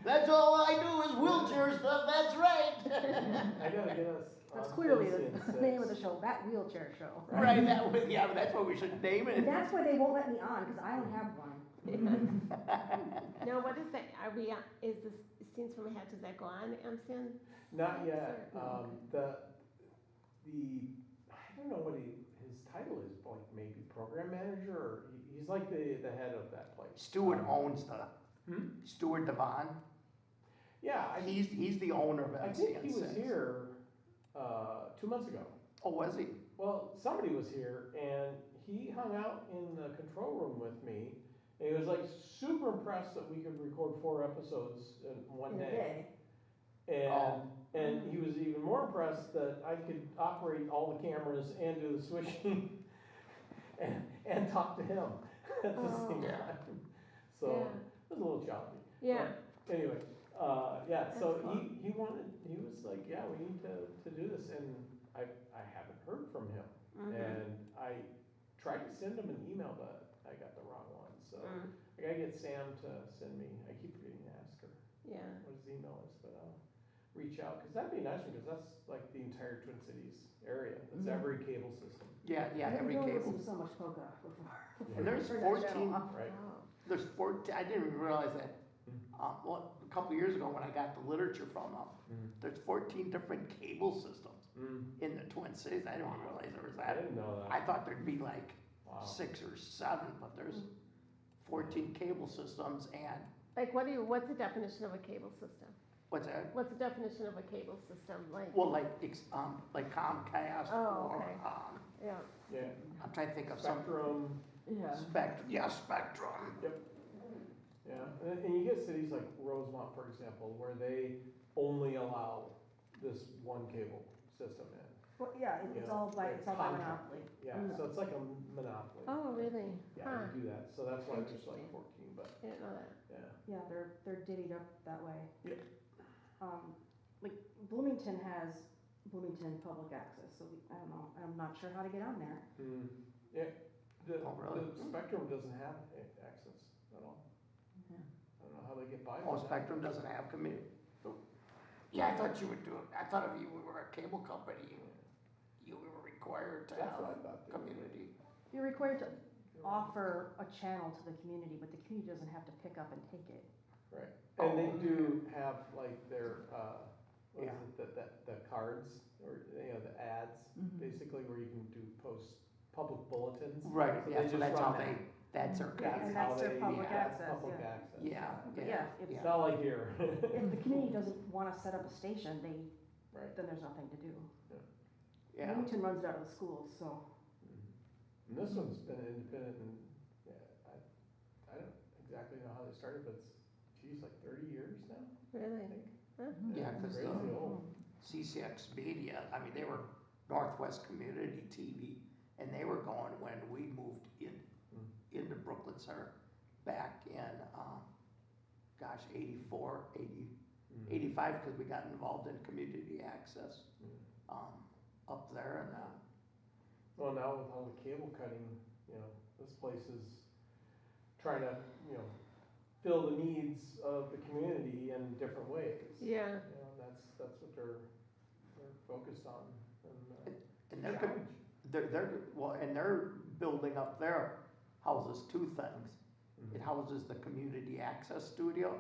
That's all I do is wheelchair stuff, that's right. I gotta get us. That's on clearly MCN6. the name of the show, That Wheelchair Show. Right, but that's what we should name And it. that's why they won't let me on, because I only have one. No, what is that, are we, is this Scenes from Ahead, does that go on, MCN? Not yet, the, I don't know what his title is, like maybe program manager, or he's like the head of that place. Stewart owns Stewart Devon. Yeah, He's the owner of I MCN6. think he was here, 2 months ago. Oh, was he? Well, somebody was here and he hung out in the control room with me. And he was like super impressed that we could record 4 episodes in one In a day. day. And he was even more impressed that I could operate all the cameras and do the switching and talk to him at the same time. So it was a little challenging. Yeah. But anyway, yeah, so That's cool. he was like, yeah, we need to do this, and I haven't heard from him. And I tried to send him an email, but I got the wrong one, so I gotta get Sam to send me, I keep forgetting to ask her Yeah. what his email is, but I'll reach out, cause that'd be a nice one, cause that's like the entire Twin Cities area, that's every cable system. Yeah, every I cable. listened to so much polka before. And there's Turn that channel 14, off. Right. Oh. there's 14, I didn't even realize that. Well, a couple years ago when I got the literature from them, there's 14 different cable systems in the Twin Cities. I didn't realize there was I that. didn't know that. I thought there'd be like Wow. 6 or 7, but there's 14 cable systems and, Like, what's the definition of a cable system? what's that? What's the definition of a cable system, like? Well, like Comcast Oh, or, okay. Yeah. Yeah, I'm trying to think of some. Spectrum, Yeah. Spectrum. yeah, and you get cities like Rosemont, for example, where they only allow this one cable system in. Well, yeah, it's Yeah, all by like monopoly. Yeah, so it's like a monopoly. Oh, really? Yeah, Huh. they do that, so that's why there's like Interesting. 14, but, I didn't know that. yeah. Yeah, they're divvied up that way. Yep. Like Bloomington has Bloomington Public Access, so I don't know, I'm not sure how to get on there. Yeah, Oh, really? the Spectrum doesn't have access at all. Yeah. I don't know how they get by Oh, with that. Spectrum doesn't have community. Yeah, I thought you would do it. I thought if you were a cable company, you were required to That's what I have thought. they were. community. You're required to offer a channel to the community, but the community doesn't have to pick up and take it. Right, and they Oh. do have like their, what Yeah. is it, the cards, or, you know, the ads, basically, where you can post public bulletins. Right, So yeah, they so just that's run how that. that's their. That's And how that's their they public have access, public yeah. access. Yeah, But yeah, yeah, It's not like here. if the community doesn't wanna set up a station, Right. then there's nothing to do. yeah. Bloomington runs it out of the schools, so. And this one's been independent and, yeah, I don't exactly know how they started, but it's, geez, like 30 years now, Really? I think. Huh? Yeah, it's 'cause crazy old. CCX Media, I mean, they were Northwest Community TV, and they were going when we moved into Brooklyn Center back in, 84, 85, because we got involved in community access, up there, and, Well, now with all the cable cutting, you know, this place is trying to, you know, fill the needs of the community in different ways. Yeah. You know, that's what they're focused on, and, and challenge. they're building up their houses 2 things. Mhm. It houses the community access studio,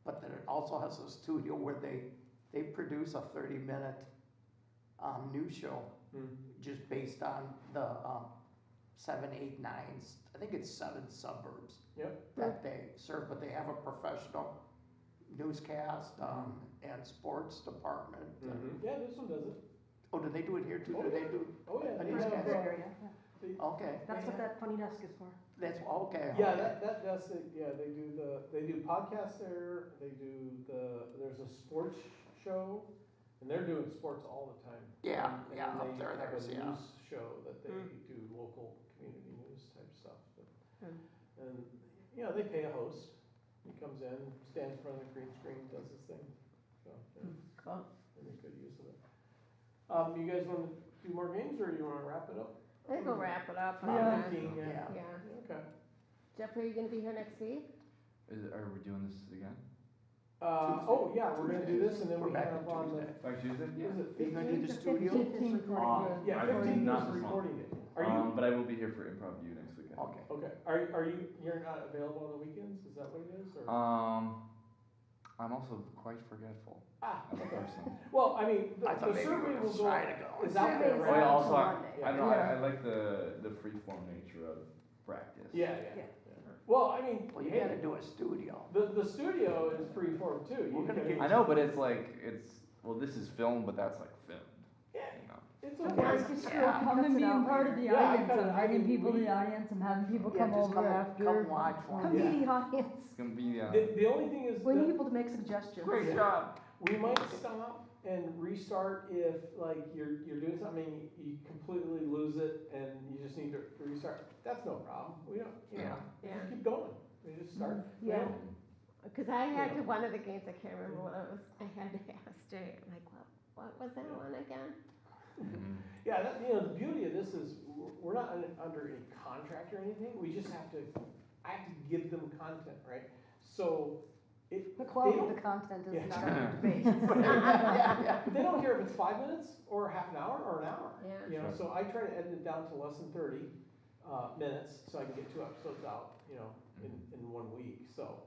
but then it also has a studio where they produce a 30-minute news show just based on the, 7, 8, 9, I think it's 7 suburbs. Yep. That they serve, but they have a professional newscast, and sports department. Yeah, this one does it. Oh, do they do it here too? Do they do? Oh, yeah. A they newscast have, area, yeah. Okay, That's what that funny desk is for. that's, okay. Yeah, okay. that's it, yeah, they do podcasts there, there's a sports show, and they're doing sports all the time. Yeah, And yeah, then up there, They there's, have a yeah. news show that they do local community news type stuff, but, and, you know, they pay a host, he comes in, stands in front of the green screen, does his thing, so, yeah, Cool. they make good use of it. You guys wanna do more games, or you wanna wrap it up? I think we'll wrap it up. Yeah. 15, Yeah. Yeah. Okay. Jeff, are you gonna be here next week? Are we doing this again? Oh, yeah, we're gonna do this, and then We're we back have on on the, Tuesday. Like Tuesday? is it You gonna do the 15th? studio? 15th was Yeah, I 15th think not is this month. recording it. Are you, But I will be here for Improv-U next weekend. Okay. okay, you're not available on the weekends, is that what it is, or? I'm also quite forgetful Ah, as a okay. person. Well, I mean, I the thought maybe we survey were will gonna try to go. is out there, Survey's Oh, yeah, right? also, on Monday. I don't know, Yeah. I like the free-form nature of practice. Yeah. Yeah. Well, I mean, Well, you hey, gotta do a studio. the studio is free form too. We're gonna get- I know, but it's like, well, this is filmed, but that's like filmed, Yeah. you know? It's Okay, okay. it's just Yeah. Come and be a part of the Yeah, I audience, kinda- I'm I bringing mean, people to we- the audience, I'm having people Yeah, come just over come after. watch one. Come Yeah. be the audience. It's gonna be, The only thing is We need that people to make suggestions. great job. we might stop and restart if like you're doing something, you completely lose it and you just need to restart. That's no problem. We don't, you know, we Yeah. just keep going. We just start. We Yeah. don't- Cause I had Yeah. to, one of the games, I can't remember what it was, I had to ask Jay, I'm like, what was that Yeah. one again? Yeah, that, the beauty of this is we're not under any contract or anything. We just have to, I have to give them content, right? So The quality they of don't- the content is Yeah. not under debate. But they don't care if it's 5 minutes or half an hour or an hour. Yeah. You know, so I try to edit it down to less than 30 minutes so I can get 2 episodes out, in 1 week. So,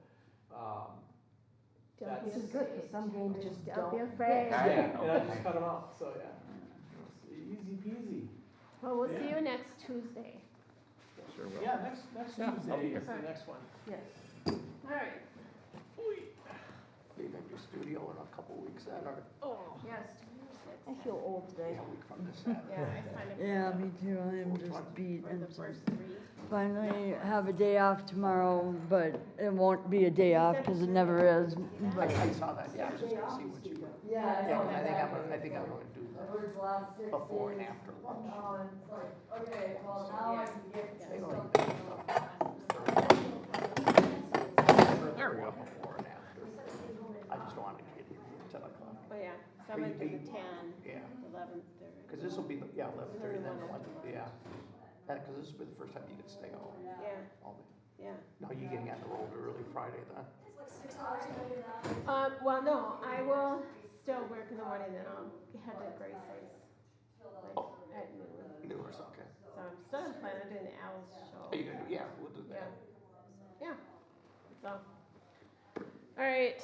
Don't be This is good, because afraid. some games just Don't be don't. afraid. Yeah. yeah, and I just cut them out. So yeah, it's easy peasy. Well, we'll see Yeah. you next Tuesday. Sure will. Yeah, next Yeah, I'll be Tuesday here. is the next one. Yes. Alright. Be in your studio in a couple weeks then, or Yes. I feel old today. a week from this Saturday. Yeah, I signed up. Yeah, me too, I am just 420. beat For and the first 3. finally have a day off tomorrow, but it won't be a day off, cause it never is. But I saw that, yeah, I was just gonna see what you. yeah, Yeah, 'cause I think I'm gonna do I've worked the last 6 before and days. after lunch. Oh, and it's like, okay, well, now I can get They some don't stuff. even do stuff. There we go. Before and after. I just wanted to get here for 10 o'clock. Oh, yeah, so I'm gonna do the 10, Yeah, 11:30. cause this will be, 11:30 then, yeah. Cause this will be the first time you can stay all Yeah, day. yeah. No, you getting on the road early Friday then? Well, no, I will still work in the morning, then I'll head to Grace's, like, at noon. Newar's, okay. So I'm still planning on doing the Al's show. Are you gonna do, yeah, we'll do that. Yeah. So, all right,